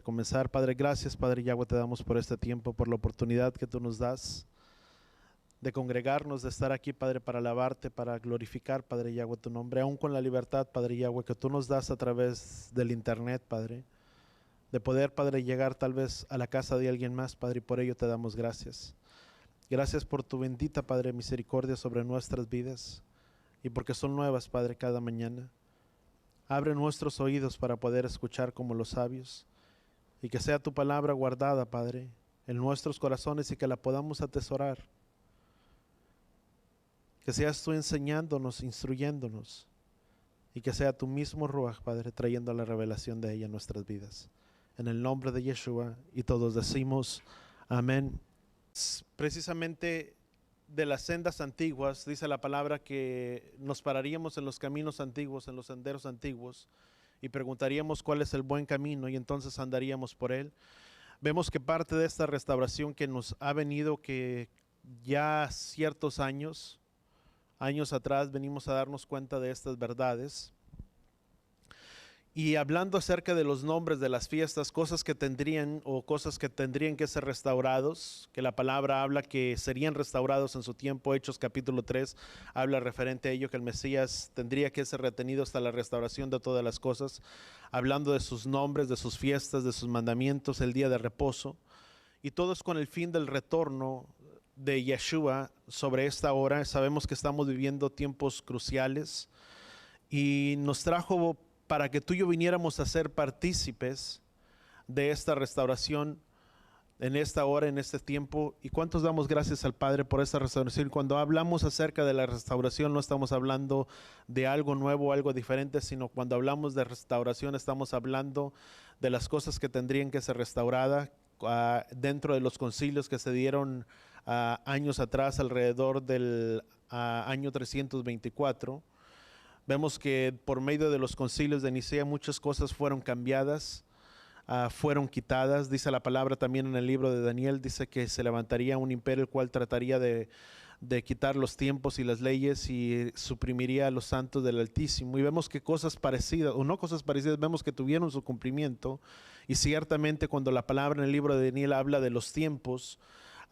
de comenzar. Padre, gracias, Padre Yahweh, te damos por este tiempo, por la oportunidad que tú nos das de congregarnos, de estar aquí, Padre, para alabarte, para glorificar, Padre Yahweh, tu nombre, aún con la libertad, Padre Yahweh, que tú nos das a través del internet, Padre, de poder, Padre, llegar tal vez a la casa de alguien más, Padre, y por ello te damos gracias. Gracias por tu bendita, Padre, misericordia sobre nuestras vidas y porque son nuevas, Padre, cada mañana. Abre nuestros oídos para poder escuchar como los sabios y que sea tu palabra guardada, Padre, en nuestros corazones y que la podamos atesorar. Que seas tú enseñándonos, instruyéndonos y que sea tu mismo Ruach, Padre, trayendo la revelación de ella en nuestras vidas. En el nombre de Yeshua, y todos decimos amén. Precisamente de las sendas antiguas, dice la palabra que nos pararíamos en los caminos antiguos, en los senderos antiguos, y preguntaríamos cuál es el buen camino, y entonces andaríamos por él. Vemos que parte de esta restauración que nos ha venido, que ya ciertos años atrás venimos a darnos cuenta de estas verdades. Y hablando acerca de los nombres de las fiestas, cosas que tendrían que ser restaurados, que la palabra habla que serían restaurados en su tiempo. Hechos capítulo 3 habla referente a ello, que el Mesías tendría que ser retenido hasta la restauración de todas las cosas, hablando de sus nombres, de sus fiestas, de sus mandamientos, el día de reposo, y todo es con el fin del retorno de Yeshua sobre esta hora. Sabemos que estamos viviendo tiempos cruciales y nos trajo para que tú y yo viniéramos a ser partícipes de esta restauración en esta hora, en este tiempo. ¿Y cuántos damos gracias al Padre por esta restauración? Cuando hablamos acerca de la restauración no estamos hablando de algo nuevo, algo diferente, sino cuando hablamos de restauración estamos hablando de las cosas que tendrían que ser restauradas dentro de los concilios que se dieron años atrás, alrededor del año 324. Vemos que por medio de los concilios de Nicea muchas cosas fueron cambiadas, fueron quitadas. Dice la palabra también en el libro de Daniel, dice que se levantaría un imperio el cual trataría de quitar los tiempos y las leyes y suprimiría a los santos del Altísimo. Y vemos que cosas parecidas, o no cosas parecidas, vemos que tuvieron su cumplimiento. Y ciertamente cuando la palabra en el libro de Daniel habla de los tiempos,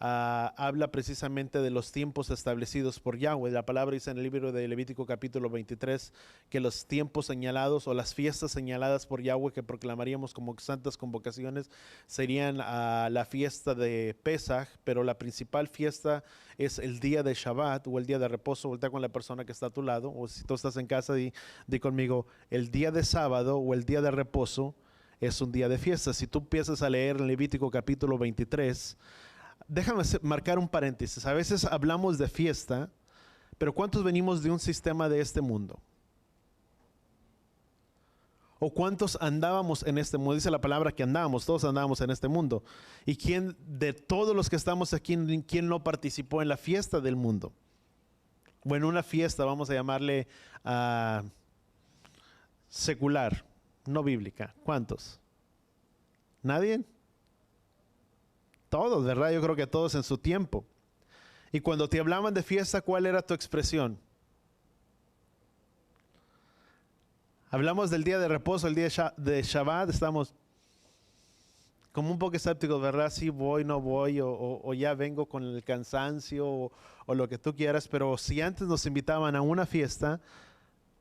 habla precisamente de los tiempos establecidos por Yahweh. La palabra dice en el libro de Levítico capítulo 23 que los tiempos señalados o las fiestas señaladas por Yahweh que proclamaríamos como santas convocaciones serían la fiesta de Pesaj, pero la principal fiesta es el día de Shabbat o el día de reposo. Voltea con la persona que está a tu lado, o si tú estás en casa, di conmigo: el día de sábado o el día de reposo es un día de fiesta. Si tú empiezas a leer en Levítico capítulo 23, déjame marcar un paréntesis. A veces hablamos de fiesta, pero ¿cuántos venimos de un sistema de este mundo? ¿O cuántos andábamos en este mundo? Dice la palabra que andábamos, todos andábamos en este mundo. ¿Y quién de todos los que estamos aquí, quién no participó en la fiesta del mundo? Bueno, una fiesta, vamos a llamarle secular, no bíblica. ¿Cuántos? ¿Nadie? Todos, ¿verdad? Yo creo que todos en su tiempo. Y cuando te hablaban de fiesta, ¿cuál era tu expresión? Hablamos del día de reposo, el día de Shabbat, estamos como un poco escépticos, ¿verdad? Sí voy, no voy, o ya vengo con el cansancio, o lo que tú quieras. Pero si antes nos invitaban a una fiesta,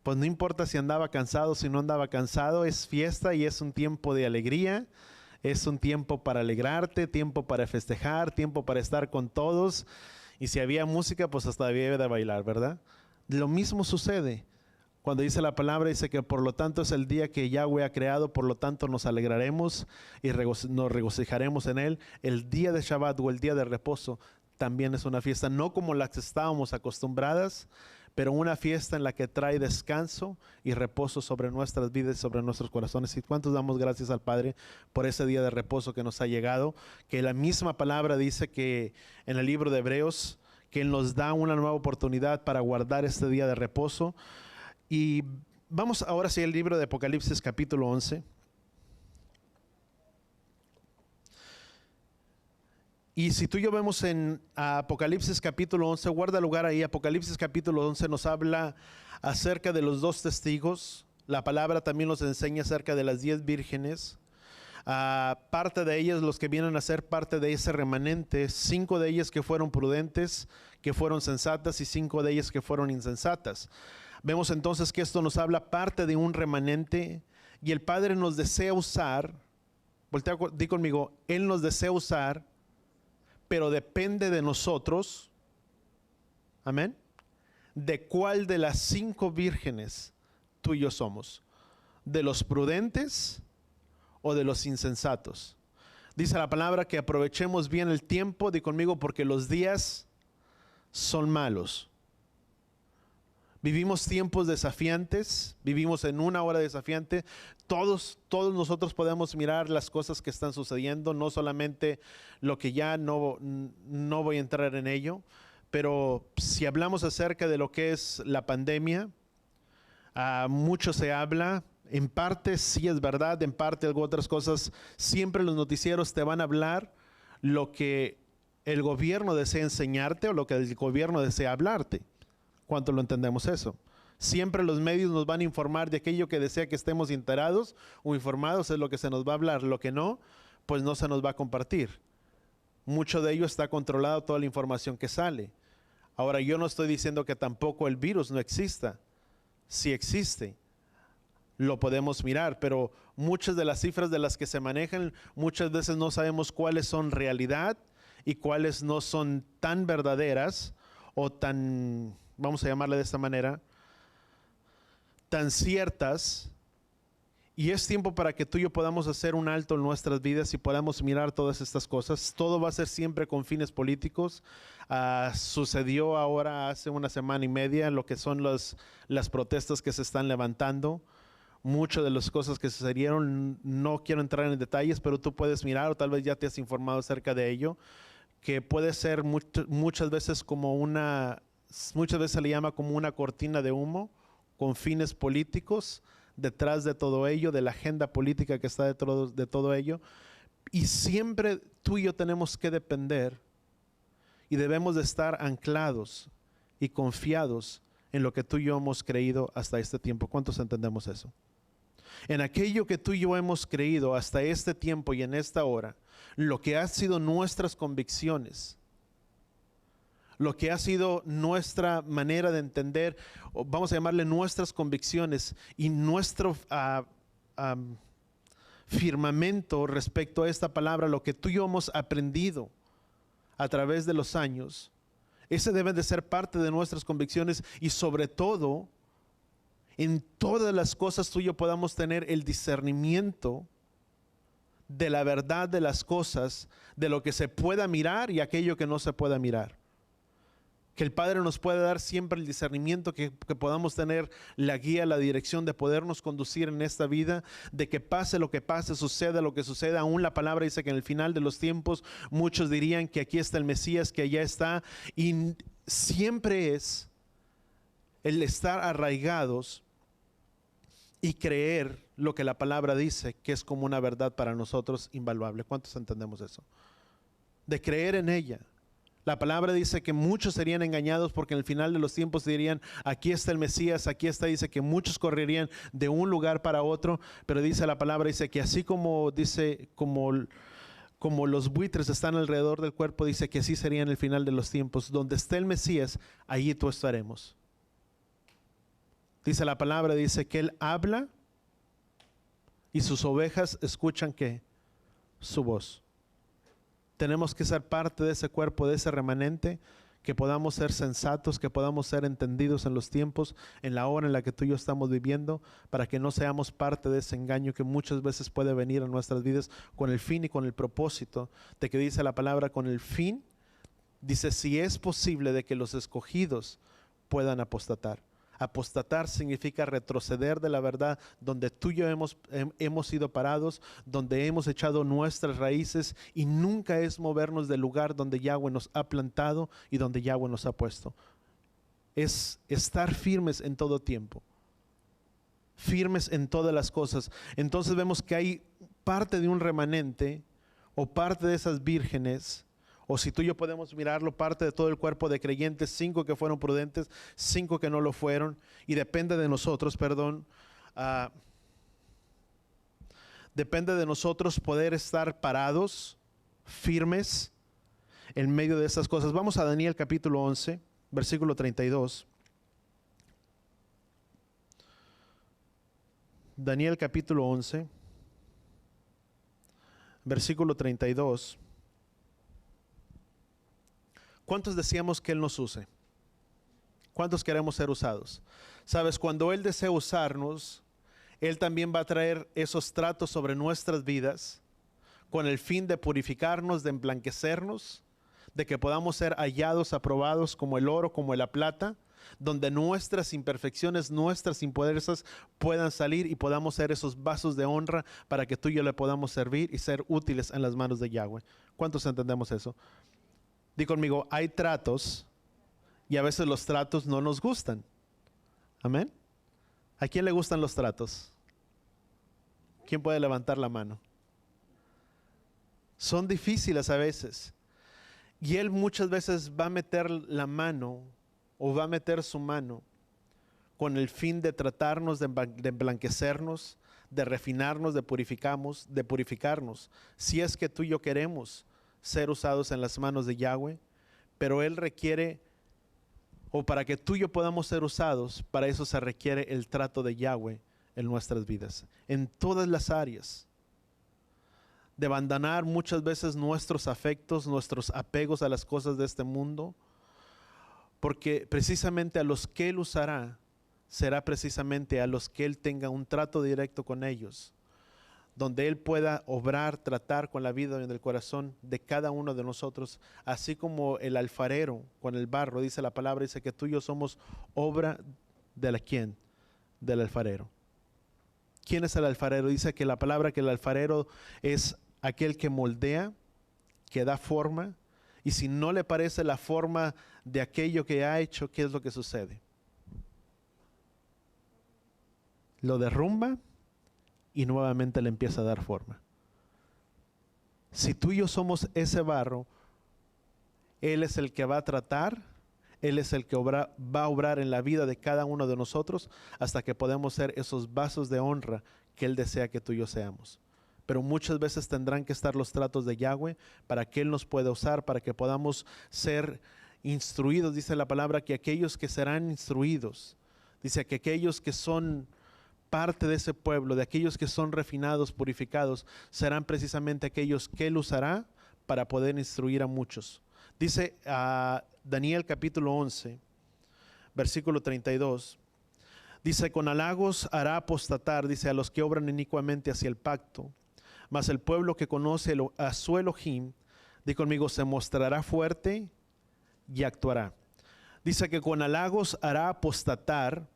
pues no importa si andaba cansado, si no andaba cansado, es fiesta y es un tiempo de alegría. Es un tiempo para alegrarte, tiempo para festejar, tiempo para estar con todos. Y si había música, pues hasta había de bailar, ¿verdad? Lo mismo sucede cuando dice la palabra, dice que por lo tanto es el día que Yahweh ha creado, por lo tanto nos alegraremos y nos regocijaremos en él. El día de Shabbat o el día de reposo también es una fiesta, no como las que estábamos acostumbradas, pero una fiesta en la que trae descanso y reposo sobre nuestras vidas y sobre nuestros corazones. ¿Y cuántos damos gracias al Padre por ese día de reposo que nos ha llegado? Que la misma palabra dice que en el libro de Hebreos, que Él nos da una nueva oportunidad para guardar este día de reposo. Y vamos ahora sí al libro de Apocalipsis capítulo 11. Y si tú y yo vemos en Apocalipsis capítulo 11, guarda lugar ahí. Apocalipsis capítulo 11 nos habla acerca de los dos testigos. La palabra también nos enseña acerca de las 10 vírgenes. parte de ellas, los que vienen a ser parte de ese remanente, 5 de ellas que fueron prudentes, que fueron sensatas, y 5 de ellas que fueron insensatas. Vemos entonces que esto nos habla parte de un remanente, y el Padre nos desea usar, di conmigo, Él nos desea usar, pero depende de nosotros, amén, de cuál de las 5 vírgenes tú y yo somos, de los prudentes o de los insensatos. Dice la palabra que aprovechemos bien el tiempo, di conmigo, porque los días son malos. Vivimos tiempos desafiantes, vivimos en una hora desafiante. Todos nosotros podemos mirar las cosas que están sucediendo, no solamente lo que ya no voy a entrar en ello, pero si hablamos acerca de lo que es la pandemia, mucho se habla. En parte sí es verdad, en parte otras cosas, siempre los noticieros te van a hablar lo que el gobierno desea enseñarte o lo que el gobierno desea hablarte. ¿Cuánto lo entendemos eso? Siempre los medios nos van a informar de aquello que desea que estemos enterados o informados, es lo que se nos va a hablar. Lo que no, pues no se nos va a compartir. Mucho de ello está controlado, toda la información que sale. Ahora, yo no estoy diciendo que tampoco el virus no exista. Sí existe. Lo podemos mirar, pero muchas de las cifras de las que se manejan, muchas veces no sabemos cuáles son realidad y cuáles no son tan verdaderas o tan, vamos a llamarle de esta manera, tan ciertas. Y es tiempo para que tú y yo podamos hacer un alto en nuestras vidas y podamos mirar todas estas cosas. Todo va a ser siempre con fines políticos. Sucedió ahora hace una semana y media lo que son las protestas que se están levantando. Muchas de las cosas que sucedieron, no quiero entrar en detalles, pero tú puedes mirar o tal vez ya te has informado acerca de ello, que puede ser muchas veces muchas veces se le llama como una cortina de humo con fines políticos detrás de todo ello, de la agenda política que está detrás de todo ello. Y siempre tú y yo tenemos que depender y debemos de estar anclados y confiados en lo que tú y yo hemos creído hasta este tiempo. ¿Cuántos entendemos eso? En aquello que tú y yo hemos creído hasta este tiempo y en esta hora, lo que ha sido nuestras convicciones, lo que ha sido nuestra manera de entender, o vamos a llamarle nuestras convicciones y nuestro firmamento respecto a esta palabra, lo que tú y yo hemos aprendido a través de los años, ese debe de ser parte de nuestras convicciones, y sobre todo, en todas las cosas tú y yo podamos tener el discernimiento de la verdad de las cosas, de lo que se pueda mirar y aquello que no se pueda mirar. Que el Padre nos pueda dar siempre el discernimiento, que podamos tener la guía, la dirección de podernos conducir en esta vida, de que pase lo que pase, suceda lo que suceda. Aún la palabra dice que en el final de los tiempos muchos dirían que aquí está el Mesías, que allá está, y siempre es el estar arraigados y creer lo que la palabra dice, que es como una verdad para nosotros invaluable. ¿Cuántos entendemos eso? De creer en ella. La palabra dice que muchos serían engañados porque en el final de los tiempos dirían, aquí está el Mesías, aquí está, dice que muchos correrían de un lugar para otro, pero dice la palabra, dice que así como los buitres están alrededor del cuerpo, dice que así sería en el final de los tiempos. Donde esté el Mesías, allí tú estaremos. Dice la palabra, dice que Él habla y sus ovejas escuchan ¿qué? Su voz. Tenemos que ser parte de ese cuerpo, de ese remanente, que podamos ser sensatos, que podamos ser entendidos en los tiempos, en la hora en la que tú y yo estamos viviendo, para que no seamos parte de ese engaño que muchas veces puede venir a nuestras vidas con el fin y con el propósito de que dice la palabra, con el fin, dice, si es posible de que los escogidos puedan apostatar. Apostatar significa retroceder de la verdad, donde tú y yo hemos sido parados, donde hemos echado nuestras raíces, y nunca es movernos del lugar donde Yahweh nos ha plantado y donde Yahweh nos ha puesto. Es estar firmes en todo tiempo, firmes en todas las cosas. Entonces vemos que hay parte de un remanente o parte de esas vírgenes, o si tú y yo podemos mirarlo, parte de todo el cuerpo de creyentes, 5 que fueron prudentes, 5 que no lo fueron, y depende de nosotros, Depende de nosotros poder estar parados, firmes, en medio de estas cosas. Vamos a Daniel capítulo 11, versículo 32. Daniel capítulo 11, versículo 32. ¿Cuántos deseamos que Él nos use? ¿Cuántos queremos ser usados? Sabes, cuando Él desea usarnos, Él también va a traer esos tratos sobre nuestras vidas con el fin de purificarnos, de emblanquecernos, de que podamos ser hallados, aprobados como el oro, como la plata, donde nuestras imperfecciones, nuestras impurezas puedan salir y podamos ser esos vasos de honra para que tú y yo le podamos servir y ser útiles en las manos de Yahweh. ¿Cuántos entendemos eso? Di conmigo, hay tratos y a veces los tratos no nos gustan. Amén. ¿A quién le gustan los tratos? ¿Quién puede levantar la mano? Son difíciles a veces. Y Él muchas veces va a meter la mano o va a meter su mano con el fin de tratarnos, de emblanquecernos, de refinarnos, de purificarnos. Si es que tú y yo queremos ser usados en las manos de Yahweh, pero Él requiere, o para que tú y yo podamos ser usados, para eso se requiere el trato de Yahweh en nuestras vidas, en todas las áreas. De abandonar muchas veces nuestros afectos, nuestros apegos a las cosas de este mundo, porque precisamente a los que Él usará, será precisamente a los que Él tenga un trato directo con ellos, donde Él pueda obrar, tratar con la vida y el corazón de cada uno de nosotros, así como el alfarero con el barro, dice la palabra, dice que tú y yo somos obra de la ¿quién? Del alfarero. ¿Quién es el alfarero? Dice que la palabra que el alfarero es aquel que moldea, que da forma, y si no le parece la forma de aquello que ha hecho, ¿qué es lo que sucede? Lo derrumba y nuevamente le empieza a dar forma. Si tú y yo somos ese barro, Él es el que va a tratar, Él es el que va a obrar en la vida de cada uno de nosotros hasta que podamos ser esos vasos de honra que Él desea que tú y yo seamos. Pero muchas veces tendrán que estar los tratos de Yahweh para que Él nos pueda usar, para que podamos ser instruidos. Dice la palabra que aquellos que serán instruidos, dice que aquellos que son parte de ese pueblo, de aquellos que son refinados, purificados, serán precisamente aquellos que Él usará para poder instruir a muchos. Dice Daniel capítulo 11, versículo 32. Dice, con halagos hará apostatar, dice, a los que obran inicuamente hacia el pacto. Mas el pueblo que conoce a su Elohim, di conmigo, se mostrará fuerte y actuará. Dice que con halagos hará apostatar.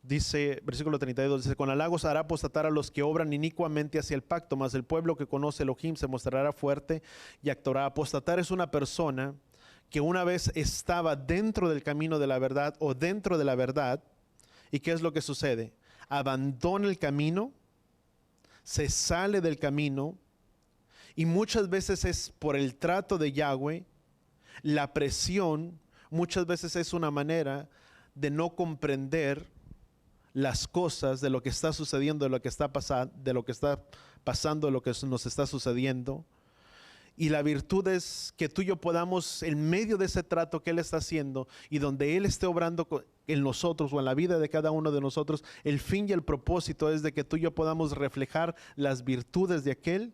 Dice, versículo 32, dice, con halagos hará apostatar a los que obran inicuamente hacia el pacto, mas el pueblo que conoce a Elohim se mostrará fuerte y actuará. Apostatar es una persona que una vez estaba dentro del camino de la verdad o dentro de la verdad, ¿y qué es lo que sucede? Abandona el camino, se sale del camino, y muchas veces es por el trato de Yahweh, la presión, muchas veces es una manera de no comprender las cosas, de lo que está sucediendo, de lo que está pasando, de lo que nos está sucediendo. Y la virtud es que tú y yo podamos, en medio de ese trato que Él está haciendo y donde Él esté obrando en nosotros o en la vida de cada uno de nosotros, el fin y el propósito es de que tú y yo podamos reflejar las virtudes de aquel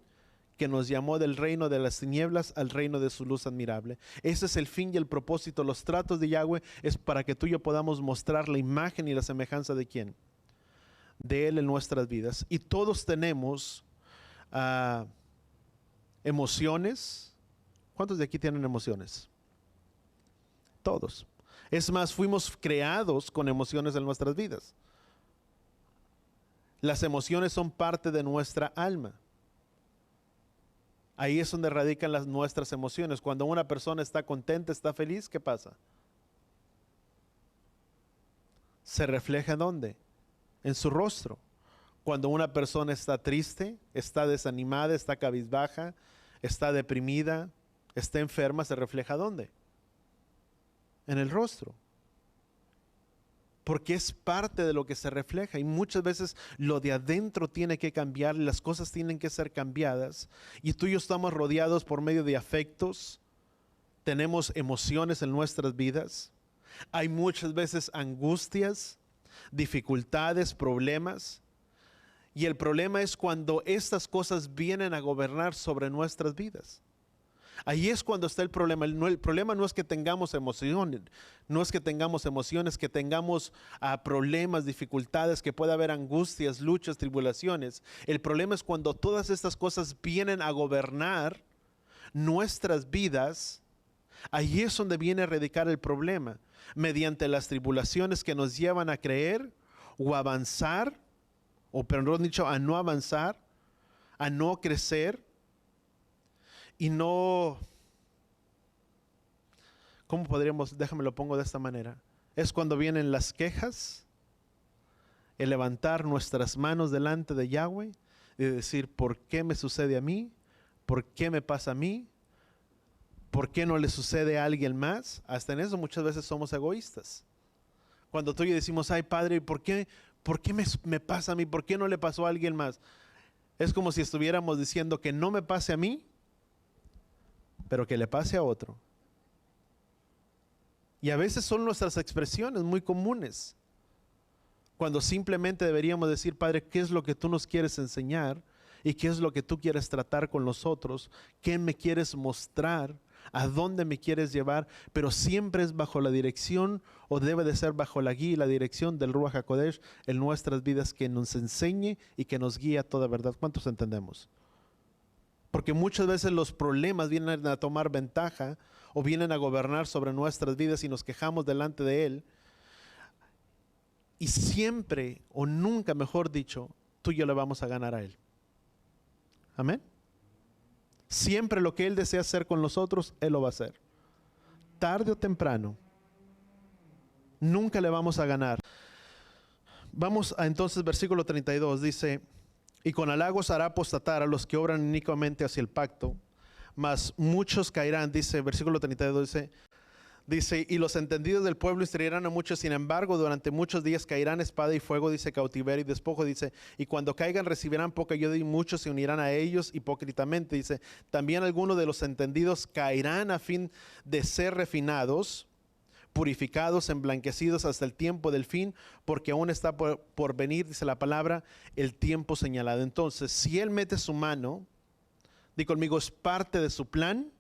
que nos llamó del reino de las tinieblas al reino de su luz admirable. Ese es el fin y el propósito. Los tratos de Yahweh es para que tú y yo podamos mostrar la imagen y la semejanza de ¿quién? De Él en nuestras vidas. Y todos tenemos emociones. ¿Cuántos de aquí tienen emociones? Todos. Es más, fuimos creados con emociones en nuestras vidas. Las emociones son parte de nuestra alma. Ahí es donde radican nuestras emociones. Cuando una persona está contenta, está feliz, ¿qué pasa? ¿Se refleja en dónde? En su rostro. Cuando una persona está triste, está desanimada, está cabizbaja, está deprimida, está enferma, ¿se refleja dónde? En el rostro. porque es parte de lo que se refleja y muchas veces lo de adentro tiene que cambiar, las cosas tienen que ser cambiadas y tú y yo estamos rodeados por medio de afectos, tenemos emociones en nuestras vidas, hay muchas veces angustias, dificultades, problemas y el problema es cuando estas cosas vienen a gobernar sobre nuestras vidas. Ahí es cuando está el problema. El problema no es que tengamos emociones, que tengamos problemas, dificultades, que pueda haber angustias, luchas, tribulaciones. El problema es cuando todas estas cosas vienen a gobernar nuestras vidas. Ahí es donde viene a radicar el problema, mediante las tribulaciones que nos llevan a creer o a avanzar, o perdón dicho, a no avanzar, a no crecer. Y no, ¿cómo podríamos? Déjame lo pongo de esta manera. Es cuando vienen las quejas, el levantar nuestras manos delante de Yahweh y decir, ¿por qué me sucede a mí? ¿Por qué me pasa a mí? ¿Por qué no le sucede a alguien más? Hasta en eso muchas veces somos egoístas. Cuando tú y yo decimos, ay Padre, ¿por qué me pasa a mí? ¿Por qué no le pasó a alguien más? Es como si estuviéramos diciendo que no me pase a mí, pero que le pase a otro. Y a veces son nuestras expresiones muy comunes, cuando simplemente deberíamos decir, Padre, ¿qué es lo que tú nos quieres enseñar? ¿Y qué es lo que tú quieres tratar con nosotros? ¿Qué me quieres mostrar? ¿A dónde me quieres llevar? Pero siempre es bajo la dirección, o debe de ser bajo la guía y la dirección del Ruach HaKodesh en nuestras vidas, que nos enseñe y que nos guíe a toda verdad. ¿Cuántos entendemos? Porque muchas veces los problemas vienen a tomar ventaja o vienen a gobernar sobre nuestras vidas y nos quejamos delante de Él. Y siempre, o nunca mejor dicho, tú y yo le vamos a ganar a Él. Amén. Siempre lo que Él desea hacer con nosotros, Él lo va a hacer. Tarde o temprano, nunca le vamos a ganar. Vamos a entonces versículo 32, dice: y con halagos hará apostatar a los que obran inicuamente hacia el pacto, mas muchos caerán, dice, versículo 32, dice, y los entendidos del pueblo instruirán a muchos, sin embargo, durante muchos días caerán espada y fuego, dice, cautiverio y despojo, dice, y cuando caigan recibirán poca ayuda y muchos se unirán a ellos hipócritamente, dice, también algunos de los entendidos caerán a fin de ser refinados, purificados, emblanquecidos hasta el tiempo del fin, porque aún está por venir, dice la palabra, el tiempo señalado. Entonces, si Él mete su mano, di conmigo, es parte de su plan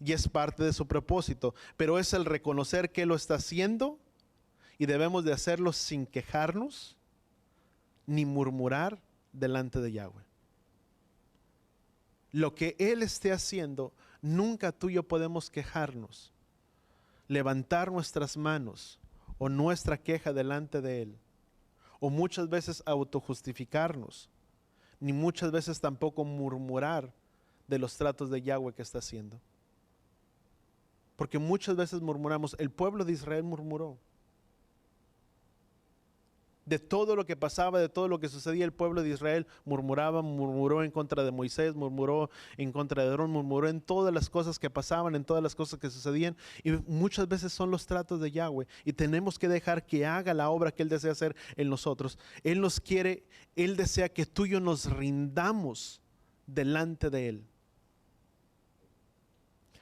y es parte de su propósito, pero es el reconocer que lo está haciendo y debemos de hacerlo sin quejarnos ni murmurar delante de Yahweh. Lo que Él esté haciendo, nunca tú y yo podemos quejarnos, levantar nuestras manos o nuestra queja delante de Él, o muchas veces autojustificarnos, ni muchas veces tampoco murmurar de los tratos de Yahweh que está haciendo. Porque muchas veces murmuramos. El pueblo de Israel murmuró. De todo lo que pasaba, de todo lo que sucedía, el pueblo de Israel murmuraba, murmuró en contra de Moisés, murmuró en contra de Aarón, murmuró en todas las cosas que pasaban, en todas las cosas que sucedían. Y muchas veces son los tratos de Yahweh. Y tenemos que dejar que haga la obra que Él desea hacer en nosotros. Él nos quiere, Él desea que tú y yo nos rindamos delante de Él.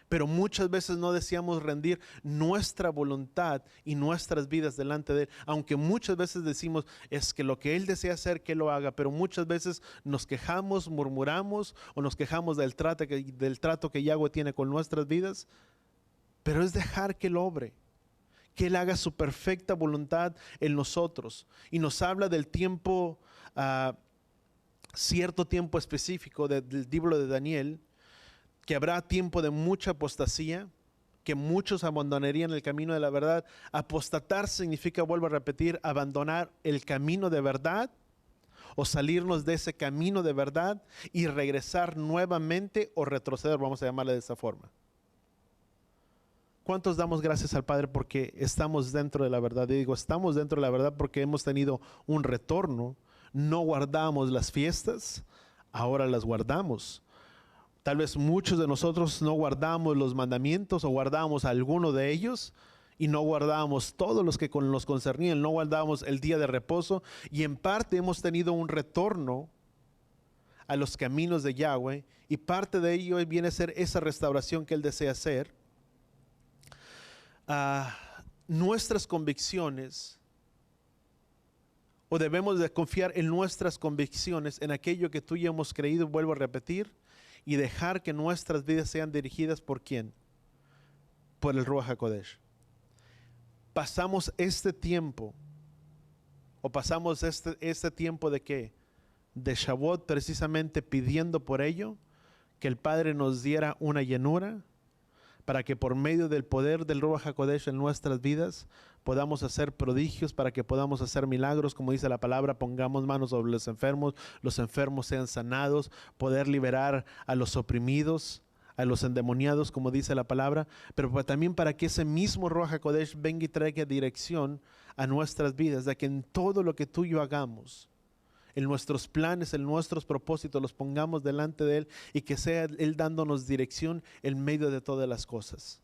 Pero muchas veces no deseamos rendir nuestra voluntad y nuestras vidas delante de Él. Aunque muchas veces decimos, es que lo que Él desea hacer, que lo haga. Pero muchas veces nos quejamos, murmuramos o nos quejamos del trato que Yahweh tiene con nuestras vidas. Pero es dejar que Él obre, que Él haga su perfecta voluntad en nosotros. Y nos habla del tiempo, cierto tiempo específico del libro de Daniel, que habrá tiempo de mucha apostasía, que muchos abandonarían el camino de la verdad. Apostatar significa, vuelvo a repetir, abandonar el camino de verdad o salirnos de ese camino de verdad y regresar nuevamente o retroceder, vamos a llamarle de esa forma. ¿Cuántos damos gracias al Padre porque estamos dentro de la verdad? Y digo, estamos dentro de la verdad porque hemos tenido un retorno. No guardamos las fiestas, ahora las guardamos. Tal vez muchos de nosotros no guardamos los mandamientos o guardamos alguno de ellos y no guardábamos todos los que nos concernían, no guardábamos el día de reposo, y en parte hemos tenido un retorno a los caminos de Yahweh, y parte de ello viene a ser esa restauración que Él desea hacer. Nuestras convicciones, o debemos de confiar en nuestras convicciones, en aquello que tú y yo hemos creído, vuelvo a repetir, y dejar que nuestras vidas sean dirigidas ¿por quién? Por el Ruach HaKodesh. Pasamos este tiempo, o pasamos este tiempo de ¿qué? De Shavuot, precisamente pidiendo por ello que el Padre nos diera una llenura, para que por medio del poder del Ruach HaKodesh en nuestras vidas podamos hacer prodigios, para que podamos hacer milagros, como dice la palabra, pongamos manos sobre los enfermos sean sanados, poder liberar a los oprimidos, a los endemoniados, como dice la palabra, pero también para que ese mismo Ruach HaKodesh venga y traiga dirección a nuestras vidas, de que en todo lo que tú y yo hagamos, en nuestros planes, en nuestros propósitos, los pongamos delante de Él, y que sea Él dándonos dirección en medio de todas las cosas.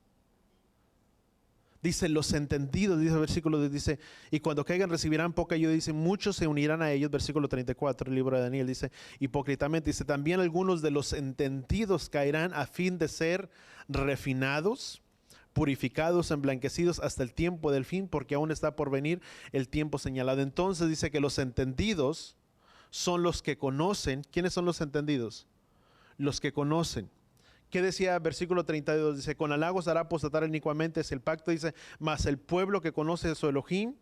Dice, los entendidos, dice el versículo 10, dice, y cuando caigan recibirán poca ayuda, dice, muchos se unirán a ellos, versículo 34, el libro de Daniel, dice, hipócritamente, dice, también algunos de los entendidos caerán a fin de ser refinados, purificados, emblanquecidos hasta el tiempo del fin, porque aún está por venir el tiempo señalado. Entonces dice que los entendidos son los que conocen. ¿Quiénes son los entendidos? Los que conocen. ¿Qué decía versículo 32? Dice, con halagos hará apostatar inicuamente, es el pacto, dice, mas el pueblo que conoce a su Elohim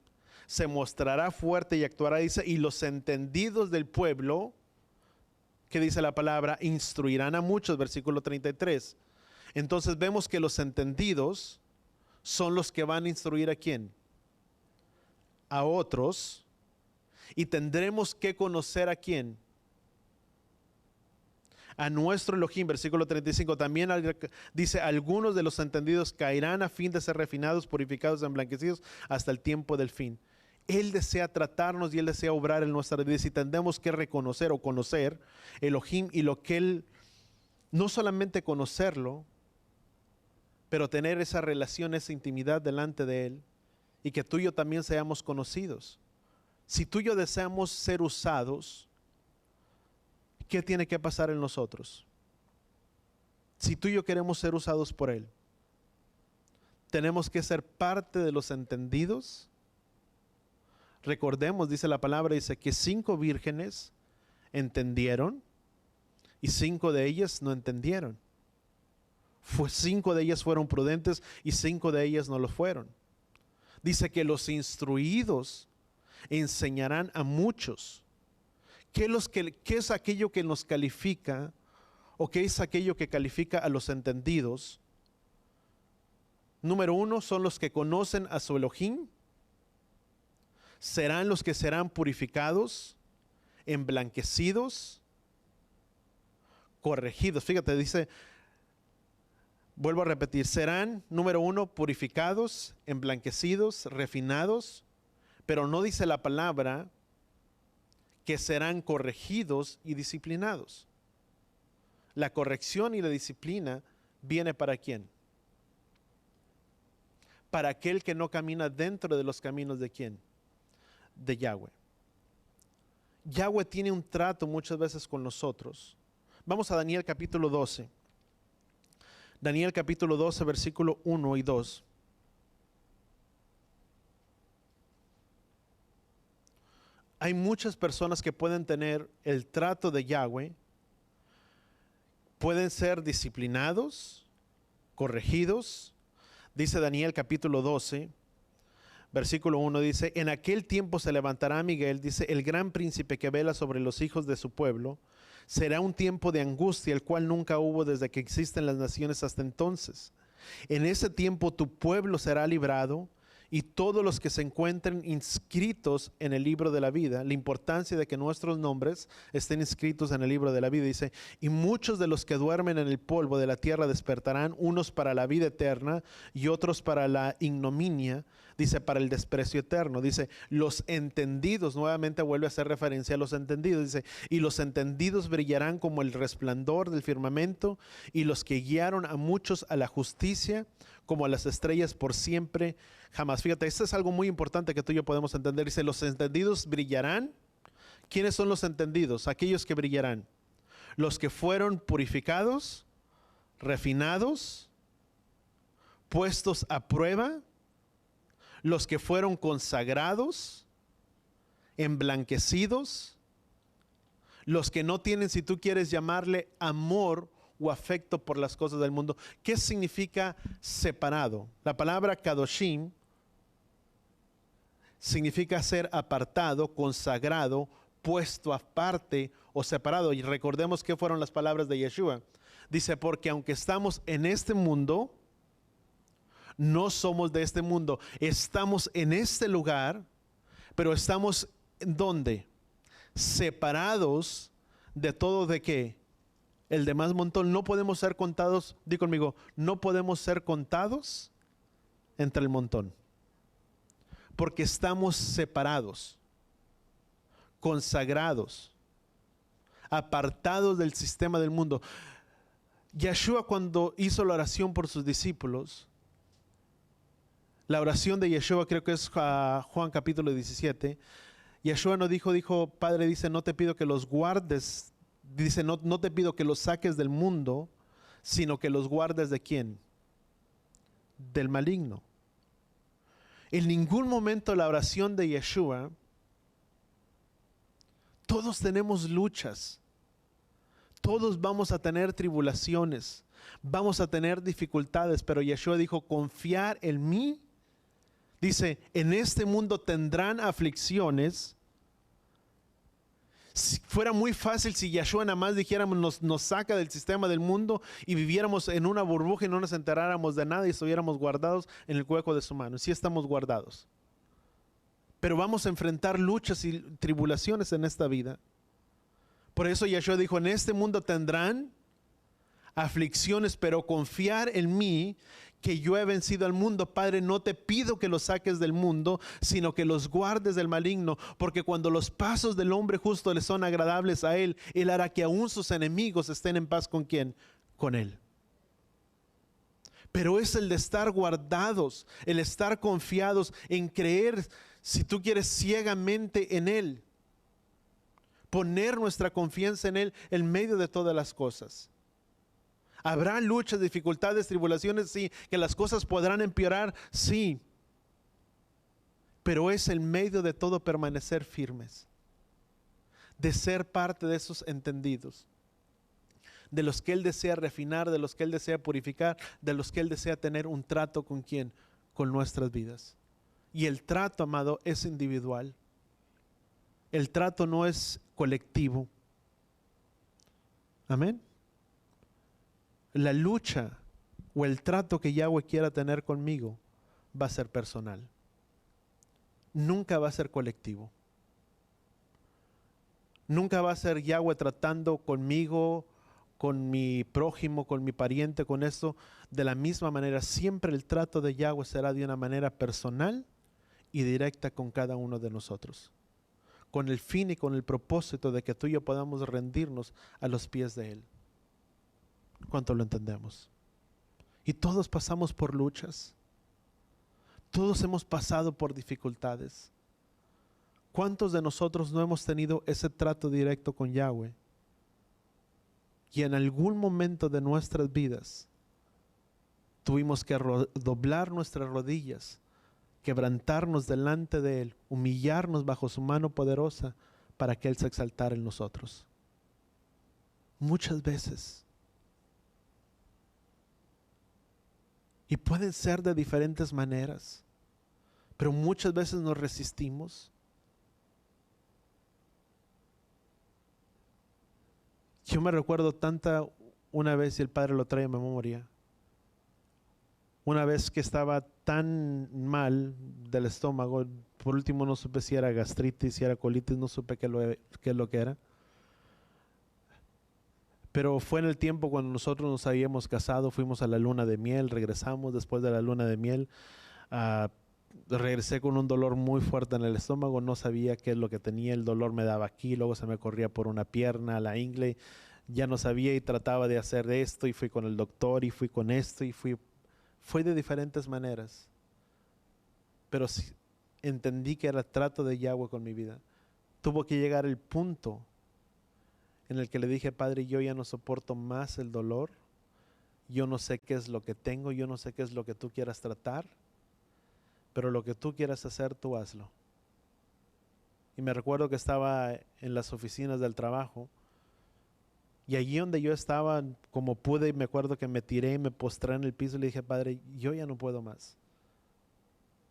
se mostrará fuerte y actuará, dice, y los entendidos del pueblo, ¿qué dice la palabra? Instruirán a muchos, versículo 33. Entonces vemos que los entendidos son los que van a instruir ¿a quién? A otros. Y tendremos que conocer ¿a quién? A nuestro Elohim, versículo 35. También dice, algunos de los entendidos caerán a fin de ser refinados, purificados, emblanquecidos hasta el tiempo del fin. Él desea tratarnos y Él desea obrar en nuestras vidas, y tendremos que reconocer o conocer Elohim y lo que Él, no solamente conocerlo, pero tener esa relación, esa intimidad delante de Él, y que tú y yo también seamos conocidos. Si tú y yo deseamos ser usados, ¿qué tiene que pasar en nosotros? Si tú y yo queremos ser usados por Él, tenemos que ser parte de los entendidos. Recordemos, dice la palabra, dice que 5 vírgenes entendieron y 5 de ellas no entendieron. 5 de ellas fueron prudentes y 5 de ellas no lo fueron. Dice que los instruidos enseñarán a muchos. ¿Qué es aquello que nos califica, o qué es aquello que califica a los entendidos? Número 1, son los que conocen a su Elohim. Serán los que serán purificados, emblanquecidos, corregidos. Fíjate, dice, vuelvo a repetir, serán, número 1, purificados, emblanquecidos, refinados, pero no dice la palabra que serán corregidos y disciplinados. La corrección y la disciplina viene ¿para quién? Para aquel que no camina dentro de los caminos ¿de quién? De Yahweh. Yahweh tiene un trato muchas veces con nosotros. Vamos a Daniel capítulo 12. Daniel capítulo 12, versículo 1 y 2. Hay muchas personas que pueden tener el trato de Yahweh, pueden ser disciplinados, corregidos. Dice Daniel capítulo 12, versículo 1, dice, en aquel tiempo se levantará Miguel, dice, el gran príncipe que vela sobre los hijos de su pueblo. Será un tiempo de angustia, el cual nunca hubo desde que existen las naciones hasta entonces. En ese tiempo tu pueblo será librado, y todos los que se encuentren inscritos en el libro de la vida. La importancia de que nuestros nombres estén inscritos en el libro de la vida. Dice, y muchos de los que duermen en el polvo de la tierra despertarán, unos para la vida eterna y otros para la ignominia. Dice, para el desprecio eterno. Dice, los entendidos, nuevamente vuelve a hacer referencia a los entendidos. Dice, y los entendidos brillarán como el resplandor del firmamento, y los que guiaron a muchos a la justicia, como a las estrellas por siempre jamás. Fíjate, esto es algo muy importante que tú y yo podemos entender. Dice, los entendidos brillarán. ¿Quiénes son los entendidos? Aquellos que brillarán. Los que fueron purificados, refinados, puestos a prueba, los que fueron consagrados, emblanquecidos, los que no tienen, si tú quieres llamarle, amor o afecto por las cosas del mundo. ¿Qué significa separado? La palabra kadoshim significa ser apartado, consagrado, puesto aparte o separado. Y recordemos que fueron las palabras de Yeshua. Dice, porque aunque estamos en este mundo, no somos de este mundo. Estamos en este lugar, pero estamos ¿en dónde? Separados de todo. ¿De qué? El demás montón. No podemos ser contados, di conmigo, no podemos ser contados entre el montón. Porque estamos separados, consagrados, apartados del sistema del mundo. Yeshua, cuando hizo la oración por sus discípulos, la oración de Yeshua, creo que es Juan capítulo 17, Yeshua no dijo, Padre, dice, no te pido que los guardes, dice, no te pido que los saques del mundo, sino que los guardes ¿de quién? Del maligno. En ningún momento la oración de Yeshua, todos tenemos luchas, todos vamos a tener tribulaciones, vamos a tener dificultades, pero Yeshua dijo, confiar en mí. Dice, en este mundo tendrán aflicciones. Si fuera muy fácil si Yeshua nada más dijéramos, nos saca del sistema del mundo y viviéramos en una burbuja y no nos enteráramos de nada y estuviéramos guardados en el hueco de su mano. Sí estamos guardados. Pero vamos a enfrentar luchas y tribulaciones en esta vida. Por eso Yeshua dijo, en este mundo tendrán aflicciones, pero confiar en mí, que yo he vencido al mundo. Padre, no te pido que los saques del mundo, sino que los guardes del maligno, porque cuando los pasos del hombre justo le son agradables a él, él hará que aún sus enemigos estén en paz. ¿Con quién? Con él. Pero es el de estar guardados, el estar confiados, en creer, si tú quieres, ciegamente en él, poner nuestra confianza en él en medio de todas las cosas. ¿Habrá luchas, dificultades, tribulaciones? Sí. ¿Que las cosas podrán empeorar? Sí. Pero es el medio de todo permanecer firmes, de ser parte de esos entendidos, de los que Él desea refinar, de los que Él desea purificar, de los que Él desea tener un trato con ¿quién? Con nuestras vidas. Y el trato, amado, es individual. El trato no es colectivo. Amén. La lucha o el trato que Yahweh quiera tener conmigo va a ser personal. Nunca va a ser colectivo. Nunca va a ser Yahweh tratando conmigo, con mi prójimo, con mi pariente, con esto, de la misma manera. Siempre el trato de Yahweh será de una manera personal y directa con cada uno de nosotros, con el fin y con el propósito de que tú y yo podamos rendirnos a los pies de Él. ¿Cuánto lo entendemos? Y todos pasamos por luchas. Todos hemos pasado por dificultades. ¿Cuántos de nosotros no hemos tenido ese trato directo con Yahweh? Y en algún momento de nuestras vidas tuvimos que doblar nuestras rodillas, quebrantarnos delante de Él, humillarnos bajo su mano poderosa para que Él se exaltara en nosotros. Muchas veces. Y pueden ser de diferentes maneras, pero muchas veces nos resistimos. Yo me recuerdo una vez, y el Padre lo trae a mi memoria, una vez que estaba tan mal del estómago, por último no supe si era gastritis, si era colitis, no supe qué es lo que era. Pero fue en el tiempo cuando nosotros nos habíamos casado, fuimos a la luna de miel, regresamos después de la luna de miel. regresé con un dolor muy fuerte en el estómago, no sabía qué es lo que tenía, el dolor me daba aquí, luego se me corría por una pierna, la ingle, ya no sabía y trataba de hacer esto y fui con el doctor y fui con esto y fue de diferentes maneras, pero sí, entendí que era trato de Yahweh con mi vida. Tuvo que llegar el punto en el que le dije, Padre, yo ya no soporto más el dolor, yo no sé qué es lo que tengo, yo no sé qué es lo que tú quieras tratar, pero lo que tú quieras hacer, tú hazlo. Y me recuerdo que estaba en las oficinas del trabajo y allí donde yo estaba, como pude, me acuerdo que me tiré y me postré en el piso y le dije, Padre, yo ya no puedo más.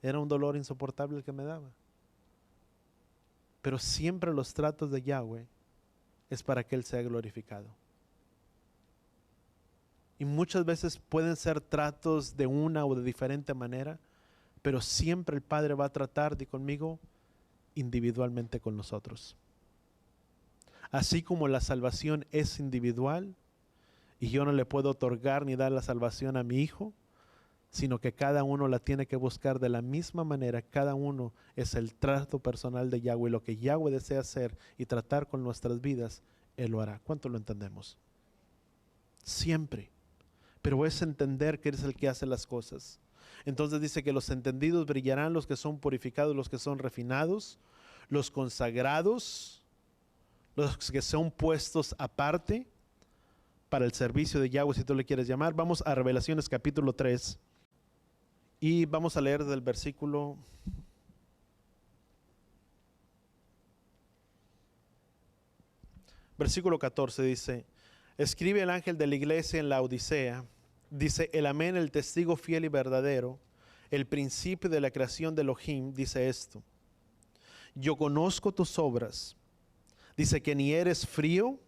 Era un dolor insoportable el que me daba. Pero siempre los tratos de Yahweh es para que Él sea glorificado. Y muchas veces pueden ser tratos de una o de diferente manera, pero siempre el Padre va a tratar de conmigo individualmente con nosotros. Así como la salvación es individual y yo no le puedo otorgar ni dar la salvación a mi hijo, sino que cada uno la tiene que buscar de la misma manera. Cada uno es el trato personal de Yahweh. Lo que Yahweh desea hacer y tratar con nuestras vidas, Él lo hará. ¿Cuánto lo entendemos? Siempre. Pero es entender que eres el que hace las cosas. Entonces dice que los entendidos brillarán, los que son purificados, los que son refinados, los consagrados, los que son puestos aparte para el servicio de Yahweh, si tú le quieres llamar. Vamos a Revelaciones capítulo 3 y vamos a leer del versículo 14, dice, escribe el ángel de la iglesia en la Odisea, dice, el amén, el testigo fiel y verdadero, el principio de la creación de Elohim, dice esto, yo conozco tus obras, dice que ni eres frío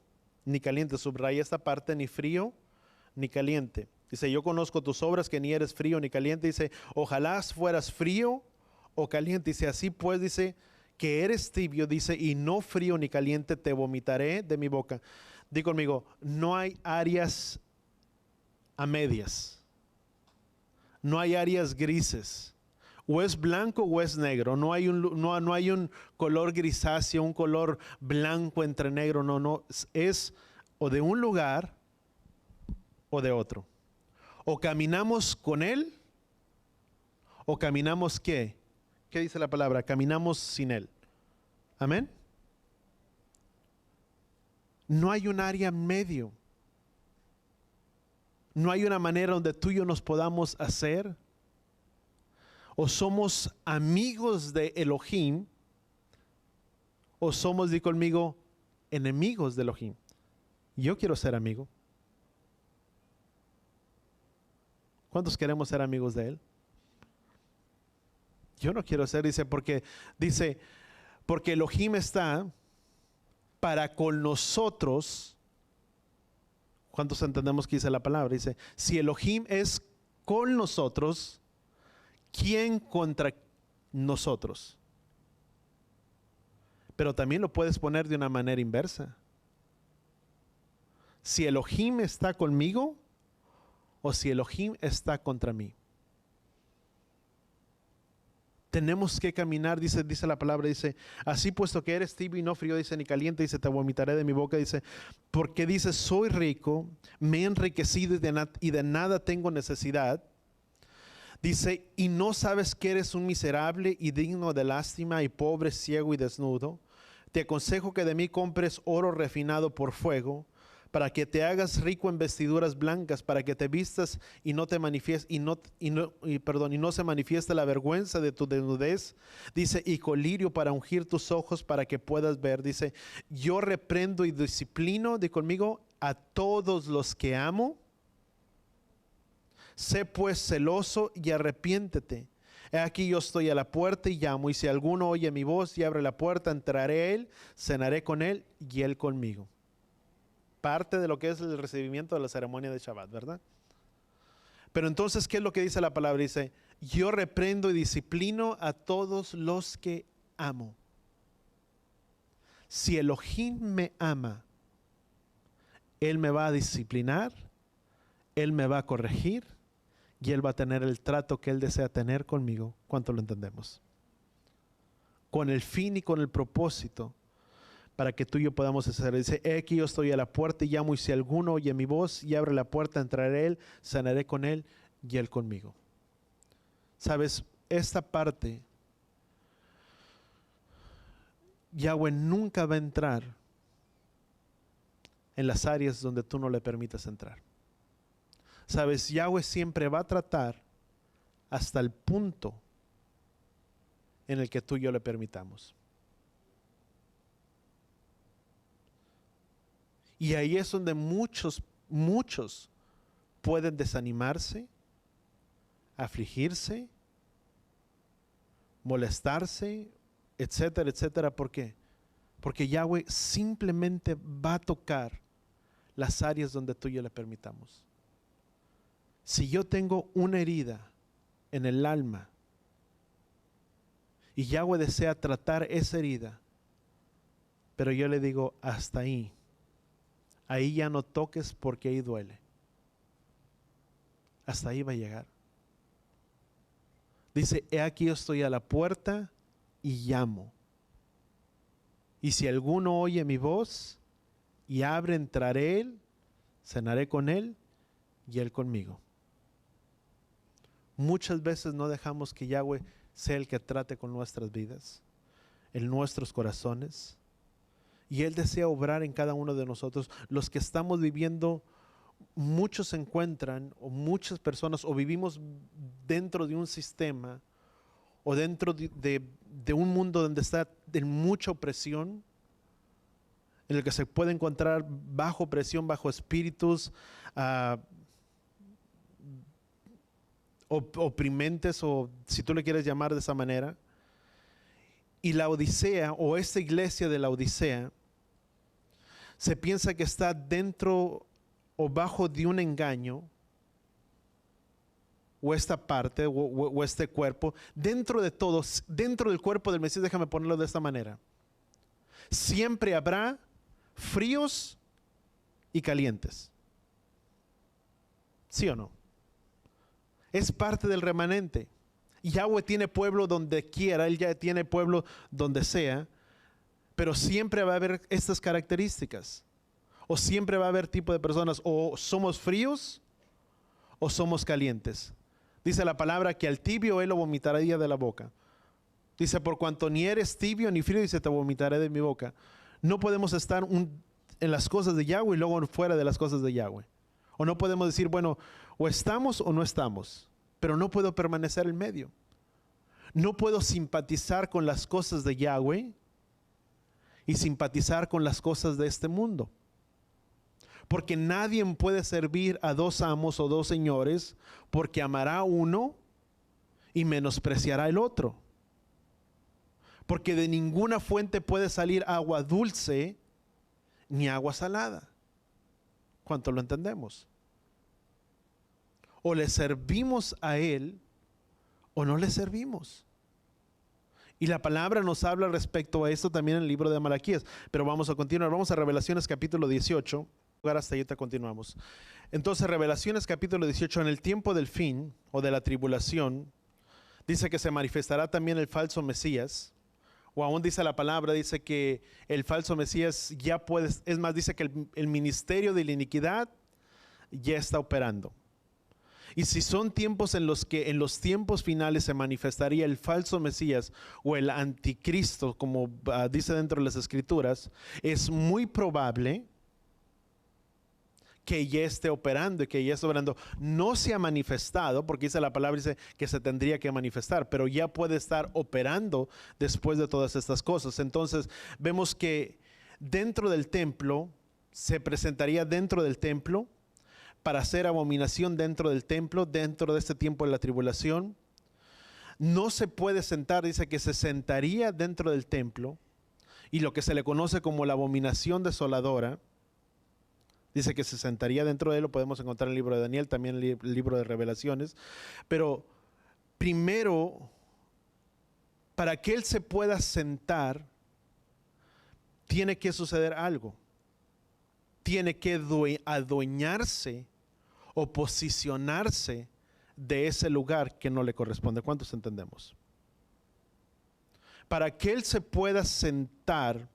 ni caliente, subraya esta parte, ni frío ni caliente, dice, yo conozco tus obras, que ni eres frío ni caliente, dice, ojalá fueras frío o caliente, dice, así pues, dice, que eres tibio, dice, y no frío ni caliente, te vomitaré de mi boca. Di conmigo, no hay áreas a medias, no hay áreas grises, o es blanco o es negro, no hay un color grisáceo, un color blanco entre negro, no, es o de un lugar o de otro. O caminamos con Él, o caminamos ¿qué? ¿Qué dice la palabra? Caminamos sin Él. Amén. No hay un área en medio. No hay una manera donde tú y yo nos podamos hacer. O somos amigos de Elohim, o somos, di conmigo, enemigos de Elohim. Yo quiero ser amigo. ¿Cuántos queremos ser amigos de Él? Yo no quiero ser, dice, porque Elohim está para con nosotros. ¿Cuántos entendemos que dice la palabra? Dice, si Elohim es con nosotros, ¿quién contra nosotros? Pero también lo puedes poner de una manera inversa. Si Elohim está conmigo o si Elohim está contra mí. Tenemos que caminar, dice la palabra, dice, así puesto que eres tibio y no frío, dice, ni caliente, dice, te vomitaré de mi boca, dice, porque dice, soy rico, me he enriquecido y de nada tengo necesidad. Dice, y no sabes que eres un miserable y digno de lástima y pobre, ciego y desnudo. Te aconsejo que de mí compres oro refinado por fuego, para que te hagas rico en vestiduras blancas, para que te vistas y no te manifieste, y no se manifieste la vergüenza de tu desnudez. Dice, y colirio para ungir tus ojos para que puedas ver. Dice, yo reprendo y disciplino, di conmigo, a todos los que amo. Sé pues celoso y arrepiéntete. He aquí yo estoy a la puerta y llamo, y si alguno oye mi voz y abre la puerta, entraré a él, cenaré con él y él conmigo. Parte de lo que es el recibimiento de la ceremonia de Shabbat, ¿verdad? Pero entonces, ¿qué es lo que dice la palabra? Dice, yo reprendo y disciplino a todos los que amo. Si Elohim me ama, Él me va a disciplinar, Él me va a corregir y Él va a tener el trato que Él desea tener conmigo. ¿Cuánto lo entendemos? Con el fin y con el propósito para que tú y yo podamos hacer. Dice, he aquí yo estoy a la puerta y llamo, y si alguno oye mi voz y abre la puerta, entraré a Él, sanaré con Él y Él conmigo. ¿Sabes? Esta parte, Yahweh nunca va a entrar en las áreas donde tú no le permitas entrar. ¿Sabes? Yahweh siempre va a tratar hasta el punto en el que tú y yo le permitamos. Y ahí es donde muchos pueden desanimarse, afligirse, molestarse, etcétera, etcétera. ¿Por qué? Porque Yahweh simplemente va a tocar las áreas donde tú y yo le permitamos. Si yo tengo una herida en el alma y Yahweh desea tratar esa herida, pero yo le digo, hasta ahí. Ahí ya no toques porque ahí duele. Hasta ahí va a llegar. Dice, he aquí yo estoy a la puerta y llamo. Y si alguno oye mi voz y abre, entraré él, cenaré con él y él conmigo. Muchas veces no dejamos que Yahweh sea el que trate con nuestras vidas, en nuestros corazones. Y Él desea obrar en cada uno de nosotros. Los que estamos viviendo, muchos se encuentran, o muchas personas, o vivimos dentro de un sistema, o dentro de un mundo donde está en mucha opresión, en el que se puede encontrar bajo presión, bajo espíritus oprimentes, o si tú le quieres llamar de esa manera. Y la Odisea, o esta iglesia de la Odisea, se piensa que está dentro o bajo de un engaño, o esta parte, o este cuerpo, dentro de todos, dentro del cuerpo del Mesías. Déjame ponerlo de esta manera. Siempre habrá fríos y calientes. ¿Sí o no? Es parte del remanente. Yahweh tiene pueblo donde quiera, Él ya tiene pueblo donde sea, pero siempre va a haber estas características, o siempre va a haber tipo de personas, o somos fríos o somos calientes. Dice la palabra que al tibio Él lo vomitará de la boca. Dice, por cuanto ni eres tibio ni frío, dice, te vomitaré de mi boca. No podemos estar en las cosas de Yahweh y luego fuera de las cosas de Yahweh. O no podemos decir, bueno, o estamos o no estamos, pero no puedo permanecer en medio. No puedo simpatizar con las cosas de Yahweh y simpatizar con las cosas de este mundo. Porque nadie puede servir a dos amos o dos señores, porque amará a uno y menospreciará al otro. Porque de ninguna fuente puede salir agua dulce ni agua salada. ¿Cuánto lo entendemos? O le servimos a Él o no le servimos. Y la palabra nos habla respecto a esto también en el libro de Malaquías. Pero vamos a continuar, vamos a Revelaciones capítulo 18. Hasta ahí te continuamos. Entonces, Revelaciones capítulo 18, en el tiempo del fin o de la tribulación, dice que se manifestará también el falso Mesías. O aún dice la palabra, dice que el falso Mesías ya puede, es más, dice que el ministerio de la iniquidad ya está operando. Y si son tiempos en los que en los tiempos finales se manifestaría el falso Mesías o el anticristo, como dice dentro de las escrituras, es muy probable que ya esté operando y que ya esté operando. No se ha manifestado, porque dice la palabra, dice que se tendría que manifestar, pero ya puede estar operando después de todas estas cosas. Entonces vemos que dentro del templo, se presentaría dentro del templo, para hacer abominación dentro del templo, dentro de este tiempo de la tribulación. No se puede sentar, dice que se sentaría dentro del templo, y lo que se le conoce como la abominación desoladora, dice que se sentaría dentro de él. Lo podemos encontrar en el libro de Daniel, también en el libro de Revelaciones. Pero primero, para que él se pueda sentar, tiene que suceder algo. Tiene que adueñarse o posicionarse de ese lugar que no le corresponde. ¿Cuántos entendemos? Para que Él se pueda sentar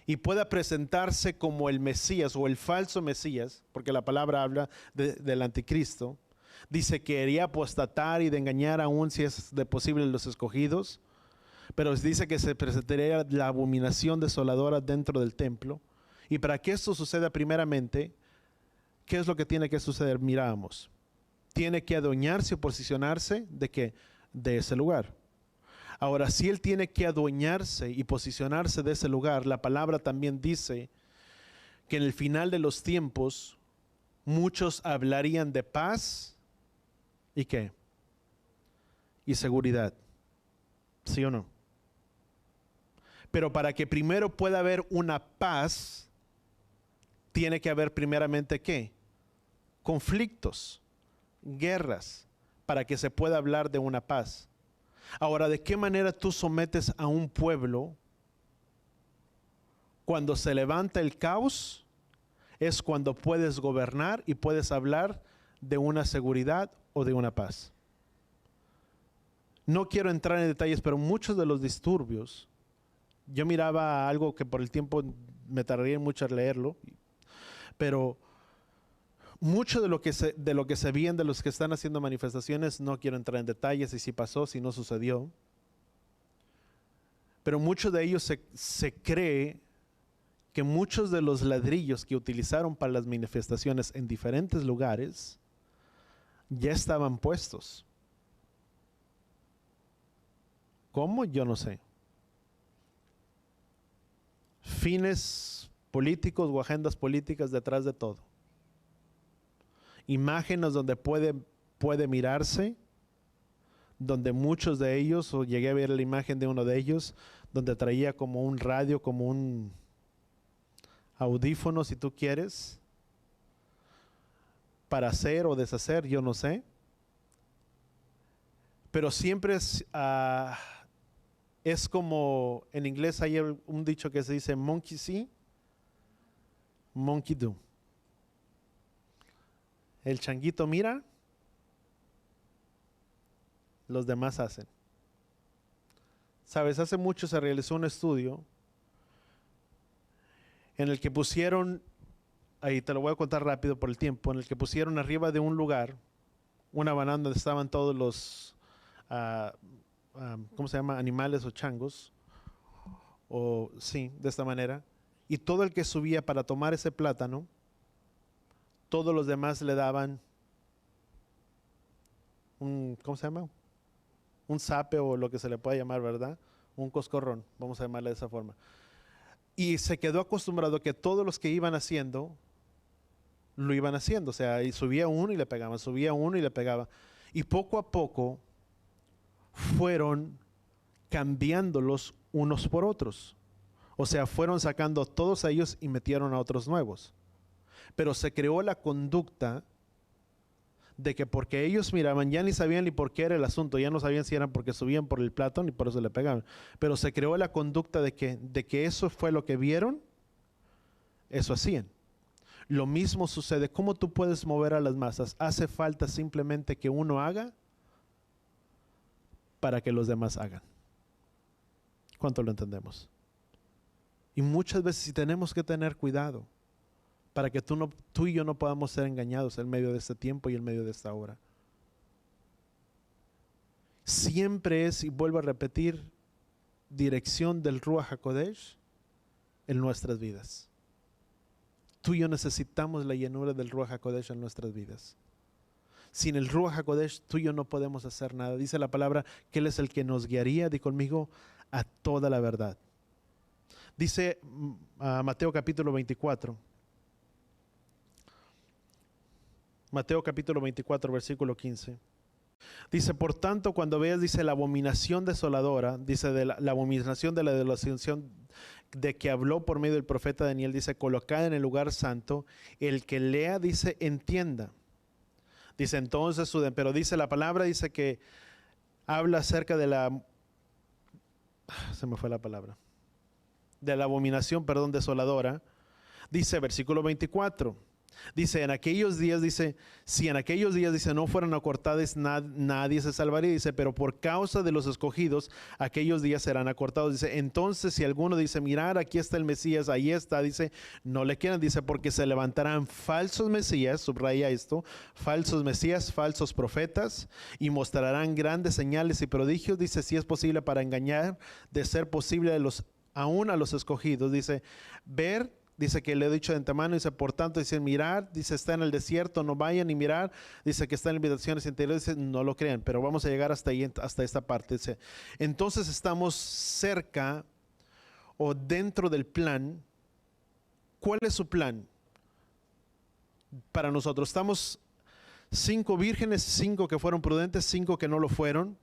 y pueda presentarse como el Mesías o el falso Mesías, porque la palabra habla del anticristo, dice que quería apostatar y de engañar aún si es de posible los escogidos, pero dice que se presentaría la abominación desoladora dentro del templo. Y para que esto suceda primeramente, ¿qué es lo que tiene que suceder? Miramos, tiene que adueñarse o posicionarse ¿de qué? De ese lugar. Ahora, si Él tiene que adueñarse y posicionarse de ese lugar, la palabra también dice que en el final de los tiempos muchos hablarían de paz y ¿qué? Y seguridad. ¿Sí o no? Pero para que primero pueda haber una paz, tiene que haber primeramente ¿qué? Conflictos, guerras, para que se pueda hablar de una paz. Ahora, ¿de qué manera tú sometes a un pueblo cuando se levanta el caos? Es cuando puedes gobernar y puedes hablar de una seguridad o de una paz. No quiero entrar en detalles, pero muchos de los disturbios, yo miraba algo que por el tiempo me tardaría mucho en leerlo, pero mucho de lo que se viene, de los que están haciendo manifestaciones, no quiero entrar en detalles, y si pasó, si no sucedió, pero mucho de ellos se cree que muchos de los ladrillos que utilizaron para las manifestaciones en diferentes lugares ya estaban puestos. ¿Cómo? Yo no sé. Fines políticos o agendas políticas detrás de todo. Imágenes donde puede mirarse, donde muchos de ellos, o llegué a ver la imagen de uno de ellos, donde traía como un radio, como un audífono, si tú quieres, para hacer o deshacer, yo no sé. Pero siempre es como, en inglés hay un dicho que se dice monkey see, monkey do. El changuito mira, los demás hacen. Sabes, hace mucho se realizó un estudio en el que pusieron, ahí te lo voy a contar rápido por el tiempo, en el que pusieron arriba de un lugar una banana donde estaban todos los, ¿cómo se llama? Animales o changos, o sí, de esta manera. Y todo el que subía para tomar ese plátano, todos los demás le daban un, ¿cómo se llama? Un zape o lo que se le pueda llamar, ¿verdad? Un coscorrón, vamos a llamarle de esa forma. Y se quedó acostumbrado que todos los que iban haciendo, lo iban haciendo. O sea, y subía uno y le pegaban, subía uno y le pegaba. Y poco a poco fueron cambiándolos unos por otros. O sea, fueron sacando a todos ellos y metieron a otros nuevos. Pero se creó la conducta de que porque ellos miraban, ya ni sabían ni por qué era el asunto, ya no sabían si eran porque subían por el platón y por eso le pegaban. Pero se creó la conducta de que eso fue lo que vieron, eso hacían. Lo mismo sucede. ¿Cómo tú puedes mover a las masas? Hace falta simplemente que uno haga para que los demás hagan. ¿Cuánto lo entendemos? Y muchas veces sí tenemos que tener cuidado para que tú y yo no podamos ser engañados en medio de este tiempo y en medio de esta hora. Siempre es, y vuelvo a repetir, dirección del Ruach HaKodesh en nuestras vidas. Tú y yo necesitamos la llenura del Ruach HaKodesh en nuestras vidas. Sin el Ruach HaKodesh, tú y yo no podemos hacer nada. Dice la palabra que Él es el que nos guiaría, di conmigo, a toda la verdad. Dice Mateo capítulo 24. Mateo capítulo 24, versículo 15. Dice, por tanto, cuando veas, dice, la abominación desoladora, dice, de la abominación de la desolación de que habló por medio del profeta Daniel, dice, colocada en el lugar santo, el que lea, dice, entienda. Dice, entonces, pero dice la palabra, dice que habla acerca de se me fue la palabra, de la abominación, perdón, desoladora. Dice, versículo 24, Dice, en aquellos días, dice, si en aquellos días, dice, no fueran acortados, nadie se salvaría. Dice, pero por causa de los escogidos, aquellos días serán acortados. Dice, entonces si alguno dice, mirar, aquí está el Mesías, ahí está, dice, no le quieran. Dice, porque se levantarán falsos Mesías, subraya esto, falsos Mesías, falsos profetas, y mostrarán grandes señales y prodigios. Dice, si es posible para engañar, de ser posible aún a los escogidos. Dice, ver. Dice que le he dicho de antemano, dice, por tanto, dice, mirar, dice, está en el desierto, no vayan ni mirar, dice que está en habitaciones interiores, dice, no lo crean, pero vamos a llegar hasta ahí, hasta esta parte. Dice, entonces estamos cerca o dentro del plan. ¿Cuál es su plan para nosotros? Estamos 5 vírgenes, 5 que fueron prudentes, 5 que no lo fueron.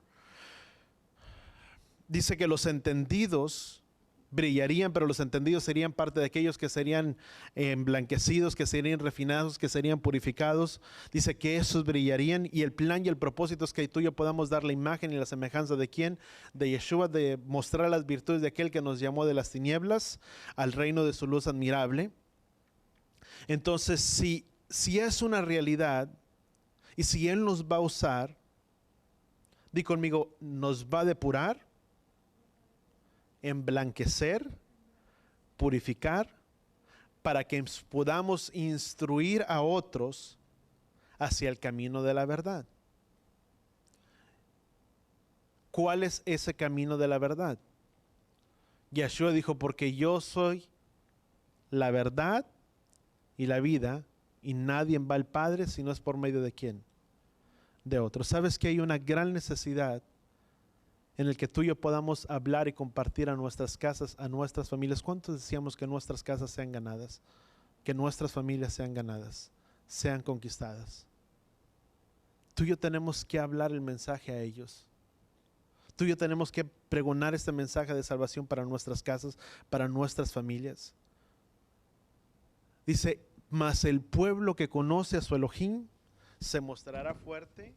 Dice que los entendidos brillarían, pero los entendidos serían parte de aquellos que serían emblanquecidos, que serían refinados, que serían purificados. Dice que esos brillarían, y el plan y el propósito es que tú y yo podamos dar la imagen y la semejanza de quién, de Yeshua, de mostrar las virtudes de aquel que nos llamó de las tinieblas al reino de su luz admirable. Entonces, si es una realidad y si Él nos va a usar, di conmigo, nos va a depurar, emblanquecer, purificar, para que podamos instruir a otros hacia el camino de la verdad. ¿Cuál es ese camino de la verdad? Yeshua dijo, porque yo soy la verdad y la vida, y nadie va al Padre si no es por medio de quién, de otro. ¿Sabes que hay una gran necesidad en el que tú y yo podamos hablar y compartir a nuestras casas, a nuestras familias? ¿Cuántos decíamos que nuestras casas sean ganadas? Que nuestras familias sean ganadas, sean conquistadas. Tú y yo tenemos que hablar el mensaje a ellos. Tú y yo tenemos que pregonar este mensaje de salvación para nuestras casas, para nuestras familias. Dice, mas el pueblo que conoce a su Elohim se mostrará fuerte,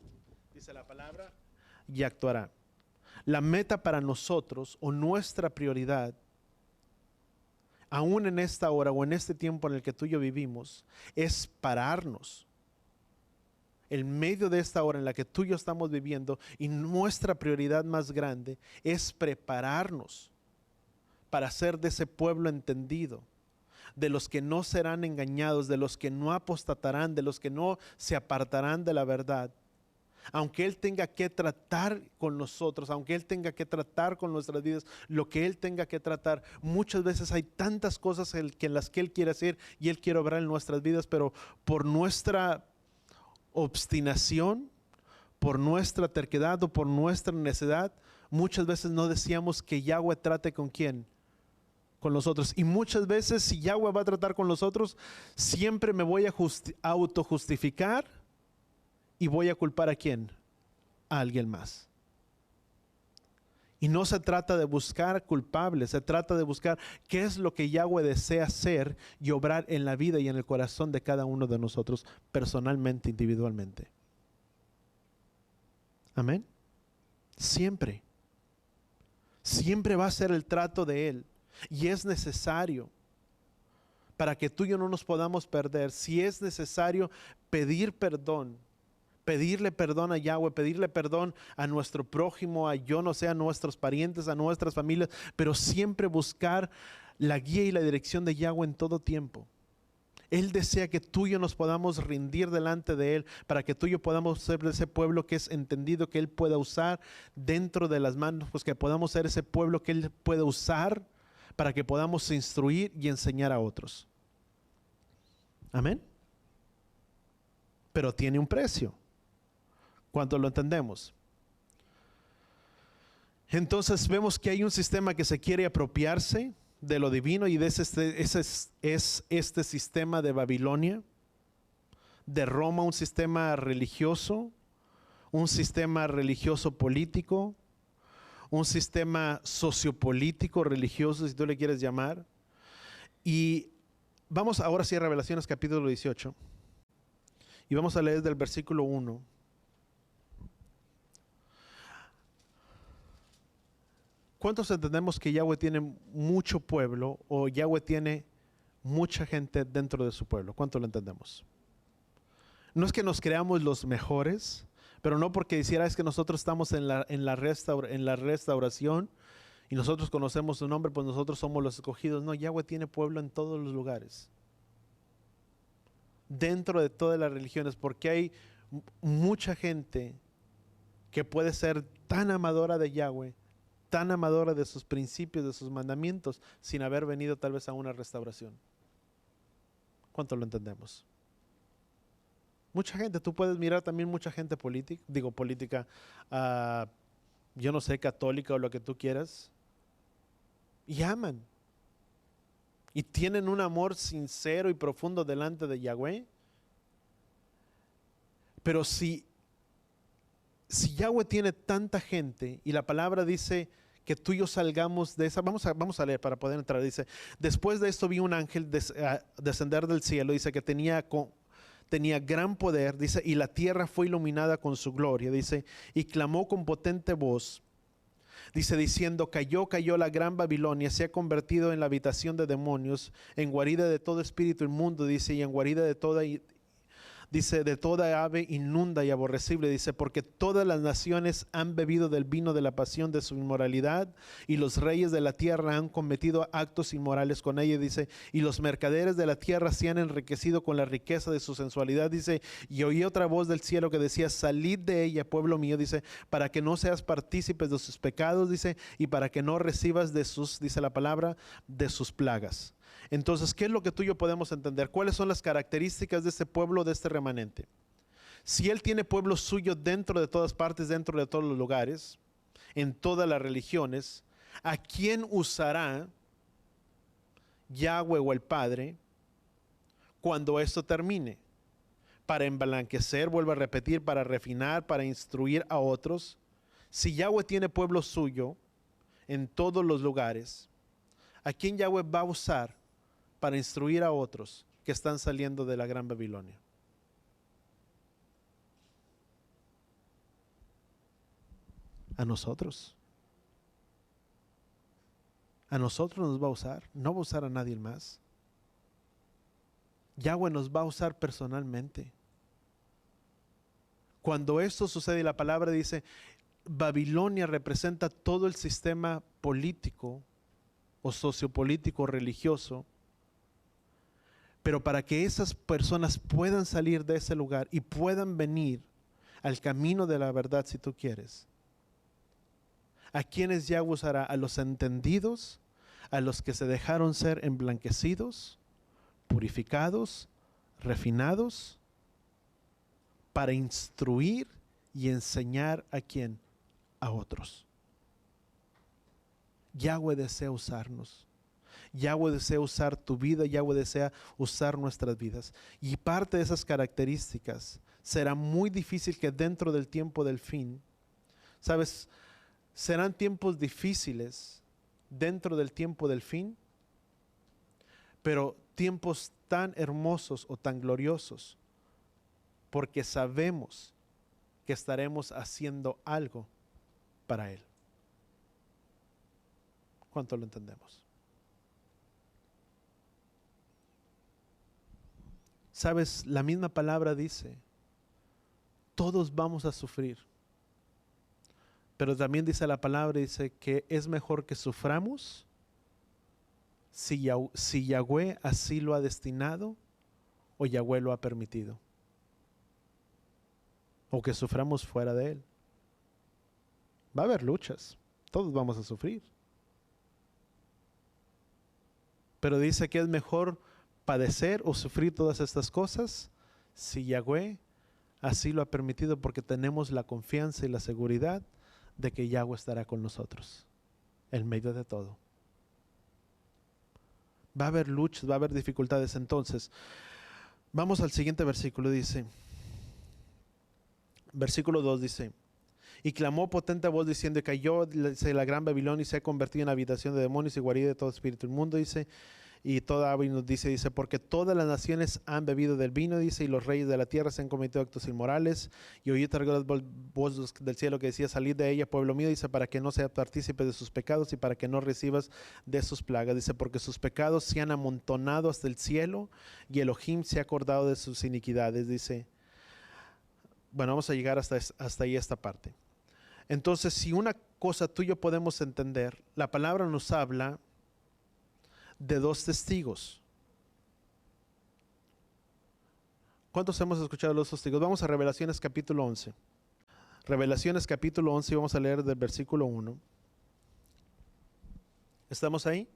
dice la palabra, y actuará. La meta para nosotros, o nuestra prioridad, aún en esta hora o en este tiempo en el que tú y yo vivimos, es pararnos en medio de esta hora en la que tú y yo estamos viviendo, y nuestra prioridad más grande es prepararnos para ser de ese pueblo entendido, de los que no serán engañados, de los que no apostatarán, de los que no se apartarán de la verdad. Aunque Él tenga que tratar con nosotros, aunque Él tenga que tratar con nuestras vidas, lo que Él tenga que tratar, muchas veces hay tantas cosas en las que Él quiere hacer y Él quiere obrar en nuestras vidas, pero por nuestra obstinación, por nuestra terquedad o por nuestra necedad, muchas veces no deseamos que Yahweh trate con quién, con nosotros. Y muchas veces, si Yahweh va a tratar con nosotros, siempre me voy a autojustificar y voy a culpar a quién, a alguien más. Y no se trata de buscar culpables, se trata de buscar qué es lo que Yahweh desea hacer y obrar en la vida y en el corazón de cada uno de nosotros, personalmente, individualmente. Amén. Siempre. Siempre va a ser el trato de Él. Y es necesario, para que tú y yo no nos podamos perder, si es necesario pedir perdón, pedirle perdón a Yahweh, pedirle perdón a nuestro prójimo, a nuestros parientes, a nuestras familias, pero siempre buscar la guía y la dirección de Yahweh en todo tiempo. Él desea que tú y yo nos podamos rendir delante de Él, para que tú y yo podamos ser ese pueblo que es entendido, que Él pueda usar dentro de las manos, pues que podamos ser ese pueblo que Él pueda usar para que podamos instruir y enseñar a otros. Amén. Pero tiene un precio. ¿Cuánto lo entendemos? Entonces vemos que hay un sistema que se quiere apropiarse de lo divino, y ese es este sistema de Babilonia, de Roma, un sistema religioso político, un sistema sociopolítico religioso, si tú le quieres llamar. Y vamos ahora sí a Revelaciones capítulo 18, y vamos a leer del versículo 1. ¿Cuántos entendemos que Yahweh tiene mucho pueblo, o Yahweh tiene mucha gente dentro de su pueblo. ¿Cuánto lo entendemos? No es que nos creamos los mejores, pero no porque hiciera es que nosotros estamos en la restauración y nosotros conocemos su nombre, pues nosotros somos los escogidos. No, Yahweh tiene pueblo en todos los lugares, dentro de todas las religiones, porque hay mucha gente que puede ser tan amadora de Yahweh, tan amadora de sus principios, de sus mandamientos, sin haber venido tal vez a una restauración. ¿Cuánto lo entendemos? Mucha gente, tú puedes mirar también mucha gente política, yo no sé, católica o lo que tú quieras, y aman, y tienen un amor sincero y profundo delante de Yahweh. Pero si Yahweh tiene tanta gente y la palabra dice que tú y yo salgamos de esa, vamos a leer para poder entrar. Dice, después de esto vi un ángel descender del cielo, dice que tenía gran poder, dice, y la tierra fue iluminada con su gloria, dice, y clamó con potente voz, dice, diciendo, cayó la gran Babilonia, se ha convertido en la habitación de demonios, en guarida de todo espíritu inmundo, dice, y en guarida de toda ave inmunda y aborrecible, dice, porque todas las naciones han bebido del vino de la pasión de su inmoralidad, y los reyes de la tierra han cometido actos inmorales con ella, dice, y los mercaderes de la tierra se han enriquecido con la riqueza de su sensualidad, dice, y oí otra voz del cielo que decía, salid de ella, pueblo mío, dice, para que no seas partícipes de sus pecados, dice, y para que no recibas de sus, dice la palabra, de sus plagas. Entonces, ¿qué es lo que tú y yo podemos entender? ¿Cuáles son las características de este pueblo, de este remanente? Si Él tiene pueblo suyo dentro de todas partes, dentro de todos los lugares, en todas las religiones, ¿a quién usará Yahweh o el Padre cuando esto termine? Para emblanquecer, vuelvo a repetir, para refinar, para instruir a otros. Si Yahweh tiene pueblo suyo en todos los lugares, ¿a quién Yahweh va a usar para instruir a otros que están saliendo de la gran Babilonia? A nosotros. A nosotros nos va a usar, no va a usar a nadie más. Yahweh nos va a usar personalmente. Cuando esto sucede, la palabra dice, Babilonia representa todo el sistema político o sociopolítico religioso. Pero para que esas personas puedan salir de ese lugar y puedan venir al camino de la verdad, si tú quieres, ¿a quienes Yahweh usará? A los entendidos, a los que se dejaron ser emblanquecidos, purificados, refinados, para instruir y enseñar a quién, a otros. Yahweh desea usarnos. Yahweh desea usar tu vida, Yahweh desea usar nuestras vidas. Y parte de esas características será muy difícil que dentro del tiempo del fin, ¿sabes? Serán tiempos difíciles dentro del tiempo del fin, pero tiempos tan hermosos o tan gloriosos, porque sabemos que estaremos haciendo algo para Él. ¿Cuánto lo entendemos? Sabes, la misma palabra dice, todos vamos a sufrir. Pero también dice la palabra, dice que es mejor que suframos si Yahweh así lo ha destinado o Yahweh lo ha permitido. O que suframos fuera de Él. Va a haber luchas, todos vamos a sufrir. Pero dice que es mejor padecer o sufrir todas estas cosas si Yahweh así lo ha permitido, porque tenemos la confianza y la seguridad de que Yahweh estará con nosotros en medio de todo. Va a haber luchas, va a haber dificultades. Entonces, vamos al siguiente versículo. Dice, versículo 2 dice, y clamó potente voz diciendo, y cayó la gran Babilonia y se ha convertido en habitación de demonios y guarida de todo espíritu inmundo, dice, Y toda agua, y nos dice, porque todas las naciones han bebido del vino, dice, y los reyes de la tierra se han cometido actos inmorales, y oí otra voz del cielo que decía, salid de ella, pueblo mío, dice, para que no seas partícipe de sus pecados y para que no recibas de sus plagas, dice, porque sus pecados se han amontonado hasta el cielo y Elohim se ha acordado de sus iniquidades, dice. Bueno, vamos a llegar hasta ahí esta parte. Entonces, si una cosa tú y yo podemos entender, la palabra nos habla de dos testigos. ¿Cuántos hemos escuchado los testigos? Vamos a Revelaciones capítulo 11. Revelaciones capítulo 11 y vamos a leer del versículo 1. ¿Estamos ahí?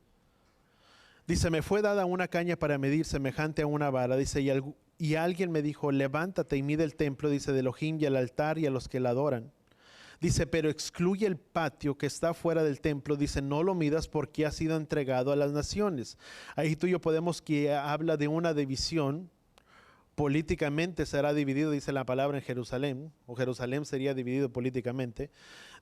Dice, me fue dada una caña para medir semejante a una vara, dice, y alguien me dijo, levántate y mide el templo, dice, de Elohim y el altar y a los que la adoran. Dice, pero excluye el patio que está fuera del templo, dice, no lo midas porque ha sido entregado a las naciones. Ahí tú y yo podemos que habla de una división, políticamente será dividido, dice la palabra en Jerusalén, o Jerusalén sería dividido políticamente.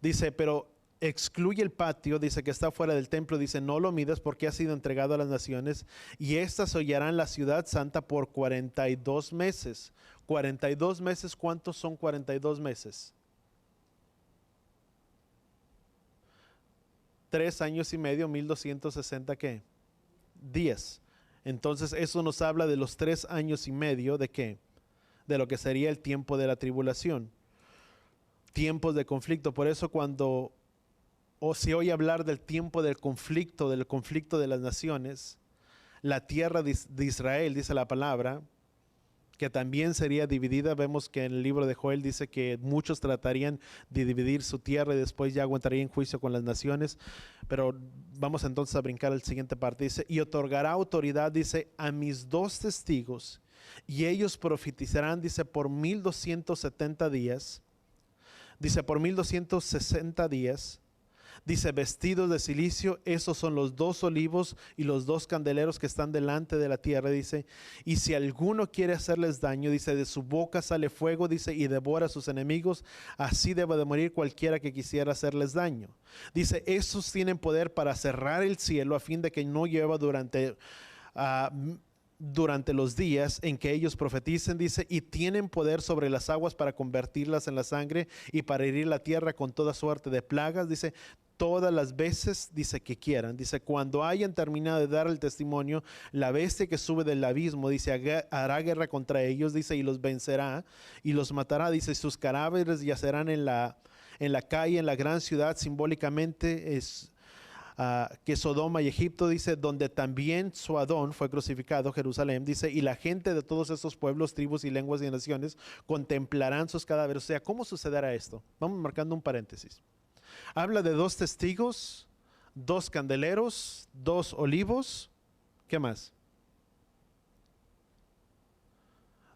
Dice, pero excluye el patio, dice que está fuera del templo, dice, no lo midas porque ha sido entregado a las naciones, y éstas hollarán la ciudad santa por 42 meses. 42 meses, ¿cuántos son 42 meses? 3 años y medio, 1260 ¿qué? Días. Entonces eso nos habla de los 3 años y medio de ¿qué? De lo que sería el tiempo de la tribulación. Tiempos de conflicto. Por eso cuando se oye hablar del tiempo del conflicto de las naciones, la tierra de Israel, dice la palabra, que también sería dividida. Vemos que en el libro de Joel dice que muchos tratarían de dividir su tierra y después ya aguantarían juicio con las naciones. Pero vamos entonces a brincar al siguiente parte. Dice, y otorgará autoridad, dice, a mis 2 testigos, y ellos profetizarán, dice, por 1270 días. Dice, por 1260 días. Dice, vestidos de cilicio, esos son los 2 olivos y los 2 candeleros que están delante de la tierra, dice, y si alguno quiere hacerles daño, dice, de su boca sale fuego, dice, y devora a sus enemigos, así debe de morir cualquiera que quisiera hacerles daño. Dice, esos tienen poder para cerrar el cielo a fin de que no llueva durante los días en que ellos profeticen, dice, y tienen poder sobre las aguas para convertirlas en la sangre y para herir la tierra con toda suerte de plagas, dice, todas las veces, dice, que quieran. Dice, cuando hayan terminado de dar el testimonio, la bestia que sube del abismo, dice, hará guerra contra ellos, dice, y los vencerá y los matará, dice, sus cadáveres yacerán en la calle, en la gran ciudad, simbólicamente es que Sodoma y Egipto, dice, donde también su Adón fue crucificado, Jerusalén, dice, y la gente de todos estos pueblos, tribus y lenguas y naciones contemplarán sus cadáveres. O sea, ¿cómo sucederá esto? Vamos marcando un paréntesis. Habla de 2 testigos, 2 candeleros, 2 olivos. ¿Qué más?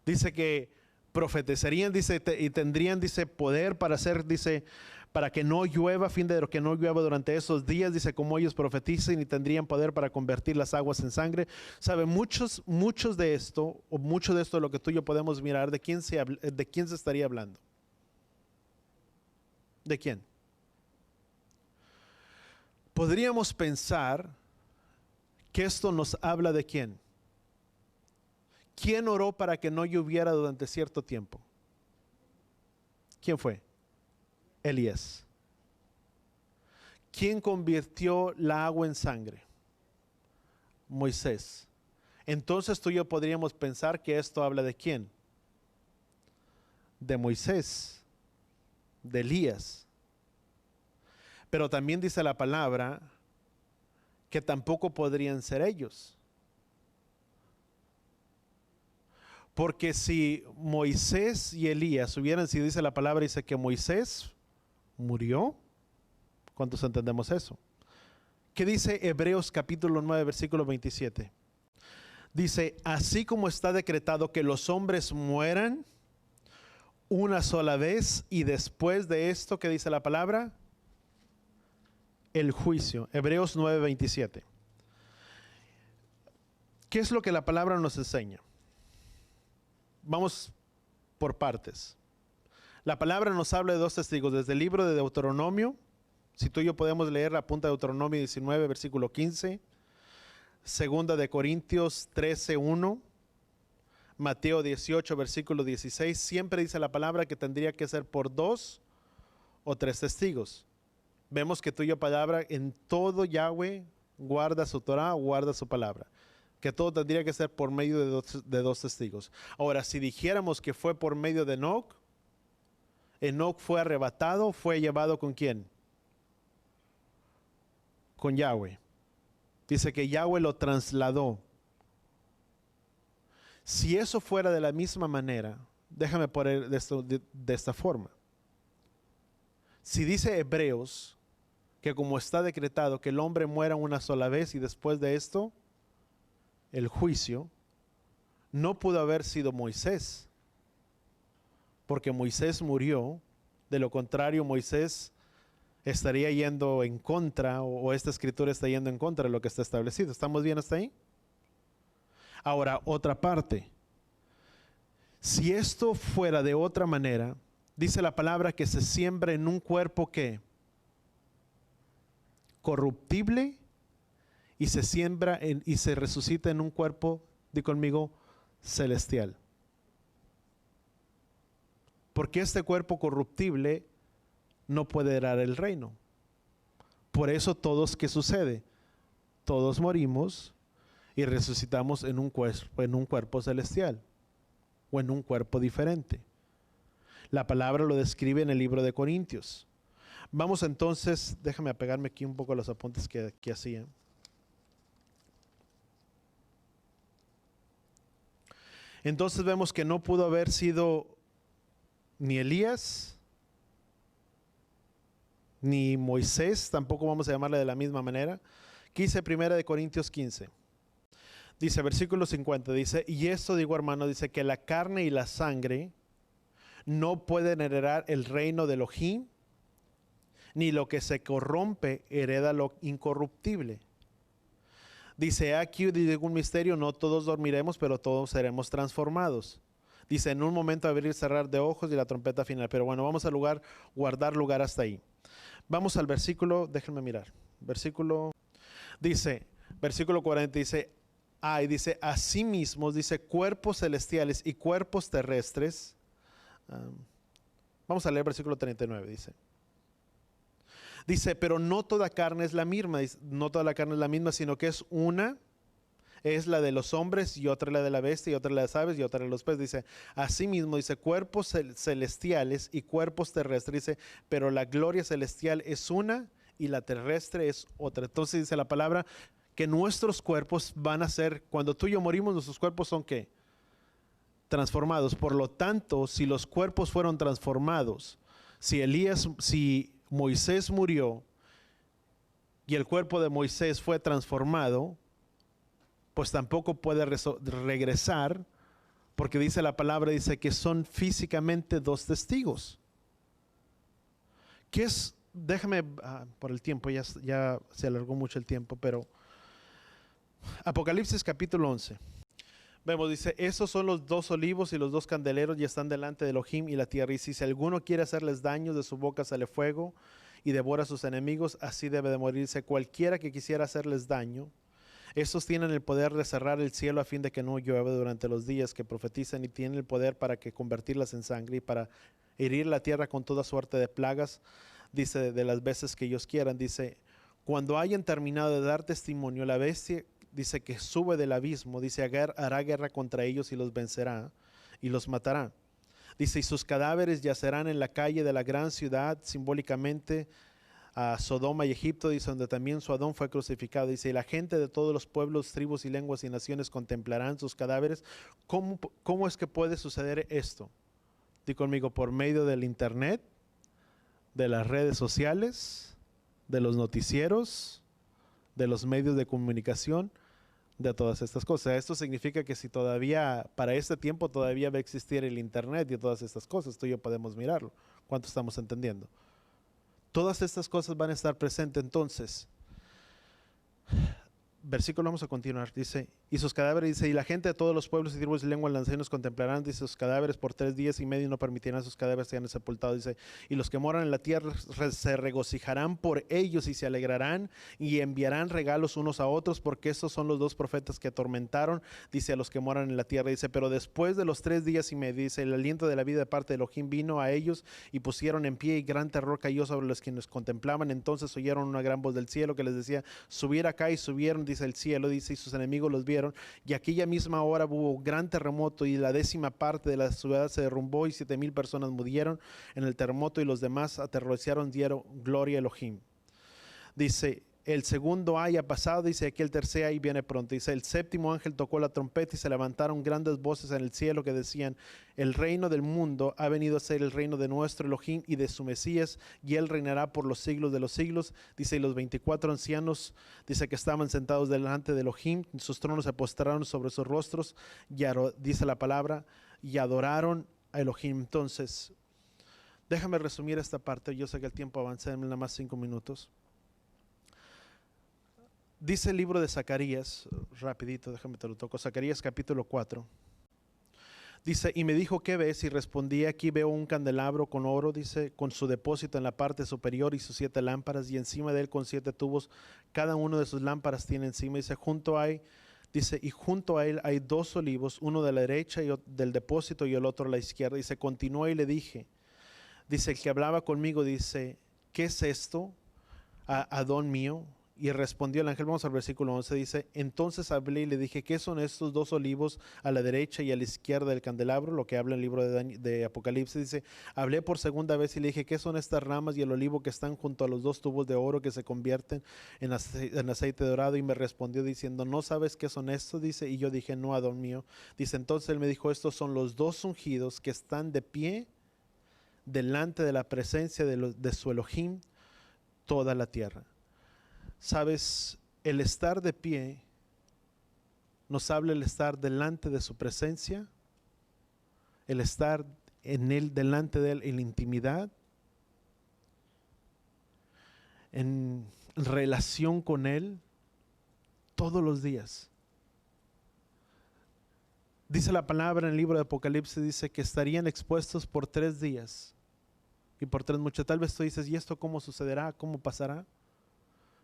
Dice que profetizarían, dice, y tendrían, dice, poder para hacer, dice, para que no llueva, a fin de que no llueva durante esos días, dice, como ellos profeticen, y tendrían poder para convertir las aguas en sangre. Sabe, muchos de esto, o mucho de esto de lo que tú y yo podemos mirar, ¿de quién se estaría hablando? ¿De quién? Podríamos pensar que esto nos habla de quién. ¿Quién oró para que no lloviera durante cierto tiempo? ¿Quién fue? Elías. ¿Quién convirtió la agua en sangre? Moisés. Entonces tú y yo podríamos pensar que esto habla de quién. De Moisés, de Elías. Pero también dice la palabra que tampoco podrían ser ellos. Porque si Moisés y Elías hubieran sido, dice la palabra, dice que Moisés murió. ¿Cuántos entendemos eso? ¿Qué dice Hebreos capítulo 9, versículo 27? Dice, así como está decretado que los hombres mueran una sola vez y después de esto, ¿qué dice la palabra? El juicio. Hebreos 9, 27. ¿Qué es lo que la palabra nos enseña? Vamos por partes. La palabra nos habla de 2 testigos, desde el libro de Deuteronomio. Si tú y yo podemos leer la punta de Deuteronomio 19, versículo 15. Segunda de Corintios 13:1, Mateo 18, versículo 16, siempre dice la palabra que tendría que ser por 2 o 3 testigos. Vemos que tuya palabra en todo Yahweh guarda su Torah, guarda su palabra. Que todo tendría que ser por medio de dos testigos. Ahora, si dijéramos que fue por medio de Enoc, Enoc fue arrebatado, fue llevado ¿con quién? Con Yahweh. Dice que Yahweh lo trasladó. Si eso fuera de la misma manera, déjame poner de esta forma. Si dice Hebreos que como está decretado que el hombre muera una sola vez y después de esto, el juicio, no pudo haber sido Moisés, porque Moisés murió. De lo contrario, Moisés estaría yendo en contra, o esta escritura está yendo en contra de lo que está establecido. ¿Estamos bien hasta ahí? Ahora, otra parte. Si esto fuera de otra manera, dice la palabra que se siembra en un cuerpo que corruptible y se siembra y se resucita en un cuerpo, di conmigo, celestial. Porque este cuerpo corruptible no puede heredar el reino. Por eso todos, ¿qué sucede? Todos morimos y resucitamos en un cuerpo celestial o en un cuerpo diferente. La palabra lo describe en el libro de Corintios. Vamos entonces, déjame apegarme aquí un poco a los apuntes que hacía. Entonces vemos que no pudo haber sido ni Elías, ni Moisés, tampoco vamos a llamarle de la misma manera. Aquí dice 1 Corintios 15. Dice, versículo 50, dice, y esto digo hermano, dice que la carne y la sangre no pueden heredar el reino de Elohim, ni lo que se corrompe hereda lo incorruptible. Dice, aquí digo un misterio, no todos dormiremos, pero todos seremos transformados. Dice, en un momento abrir y cerrar de ojos y la trompeta final. Pero bueno, vamos a guardar lugar hasta ahí. Vamos al versículo, déjenme mirar. Versículo 40 dice, y dice, asimismo, dice, cuerpos celestiales y cuerpos terrestres. Vamos a leer versículo 39, dice. Dice, pero no toda carne es la misma, no toda la carne es la misma, sino que es una, es la de los hombres y otra la de la bestia y otra la de las aves y otra de los peces. Dice, asimismo, dice, cuerpos celestiales y cuerpos terrestres, dice, pero la gloria celestial es una y la terrestre es otra. Entonces dice la palabra que nuestros cuerpos van a ser, cuando tú y yo morimos, nuestros cuerpos son ¿qué? Transformados. Por lo tanto, si los cuerpos fueron transformados, si Moisés murió y el cuerpo de Moisés fue transformado, pues tampoco puede regresar, porque dice la palabra, dice que son físicamente dos testigos. ¿Qué es? Déjame, por el tiempo, ya se alargó mucho el tiempo, pero Apocalipsis capítulo 11. Vemos, dice, esos son los dos olivos y los dos candeleros y están delante de Elohim y la tierra. Y si alguno quiere hacerles daño, de su boca sale fuego y devora a sus enemigos, así debe de morirse cualquiera que quisiera hacerles daño. Estos tienen el poder de cerrar el cielo a fin de que no llueva durante los días que profetizan, y tienen el poder para que convertirlas en sangre y para herir la tierra con toda suerte de plagas, dice, de las veces que ellos quieran. Dice, cuando hayan terminado de dar testimonio, la bestia, dice, que sube del abismo, dice, hará guerra contra ellos y los vencerá y los matará. Dice, y sus cadáveres yacerán en la calle de la gran ciudad, simbólicamente a Sodoma y Egipto, dice, donde también su Adón fue crucificado. Dice, y la gente de todos los pueblos, tribus y lenguas y naciones contemplarán sus cadáveres. ¿Cómo es que puede suceder esto? Di conmigo, por medio del internet, de las redes sociales, de los noticieros, de los medios de comunicación, de todas estas cosas. Esto significa que si todavía, para este tiempo todavía va a existir el internet y todas estas cosas, tú y yo podemos mirarlo. ¿Cuánto estamos entendiendo? Todas estas cosas van a estar presentes. Entonces, versículo, vamos a continuar, dice, y sus cadáveres, dice, y la gente de todos los pueblos y tribus y lenguas los ancianos contemplarán, dice, sus cadáveres por 3 días y medio y no permitirán sus cadáveres sean sepultados, dice, y los que moran en la tierra se regocijarán por ellos y se alegrarán y enviarán regalos unos a otros, porque estos son los 2 profetas que atormentaron, dice, a los que moran en la tierra, dice, pero después de los 3 días y medio, dice, el aliento de la vida de parte de Elohim vino a ellos y pusieron en pie y gran terror cayó sobre los quienes contemplaban, entonces oyeron una gran voz del cielo que les decía, subir acá, y subieron, dice el cielo, dice, y sus enemigos los vieron, y aquella misma hora hubo gran terremoto y la 10ª parte de la ciudad se derrumbó y 7,000 personas murieron en el terremoto y los demás aterrorizaron, dieron gloria a Elohim. Dice, el segundo ay ha pasado, dice, aquí el tercer ay viene pronto. Dice, el 7º ángel tocó la trompeta y se levantaron grandes voces en el cielo que decían, el reino del mundo ha venido a ser el reino de nuestro Elohim y de su Mesías, y él reinará por los siglos de los siglos. Dice, y los 24 ancianos, dice que estaban sentados delante de Elohim, sus tronos se postraron sobre sus rostros, y dice la palabra, y adoraron a Elohim. Entonces, déjame resumir esta parte, yo sé que el tiempo avanza en nada más 5 minutos. Dice el libro de Zacarías, rapidito, déjame te lo toco, Zacarías capítulo 4. Dice, y me dijo, ¿qué ves? Y respondí, aquí veo un candelabro con oro, dice, con su depósito en la parte superior y sus 7 lámparas, y encima de él con 7 tubos, cada uno de sus lámparas tiene encima, dice, y junto a él hay 2 olivos, uno de la derecha del depósito y el otro a la izquierda. Dice, continuó y le dije, dice, el que hablaba conmigo, dice, ¿qué es esto, Adón mío? Y respondió el ángel, vamos al versículo 11, dice, entonces hablé y le dije, ¿qué son estos 2 olivos a la derecha y a la izquierda del candelabro? Lo que habla el libro de Apocalipsis, dice, hablé por segunda vez y le dije, ¿qué son estas ramas y el olivo que están junto a los 2 tubos de oro que se convierten en aceite dorado? Y me respondió diciendo, ¿no sabes qué son estos? Dice, y yo dije, no, Adón mío. Dice, entonces él me dijo, estos son los 2 ungidos que están de pie delante de la presencia de su Elohim toda la tierra. Sabes, el estar de pie nos habla el estar delante de su presencia, el estar en él, delante de él en intimidad, en relación con él todos los días. Dice la palabra en el libro de Apocalipsis, dice que estarían expuestos por 3 días y por 3 noches. Tal vez tú dices, ¿y esto cómo sucederá? ¿Cómo pasará?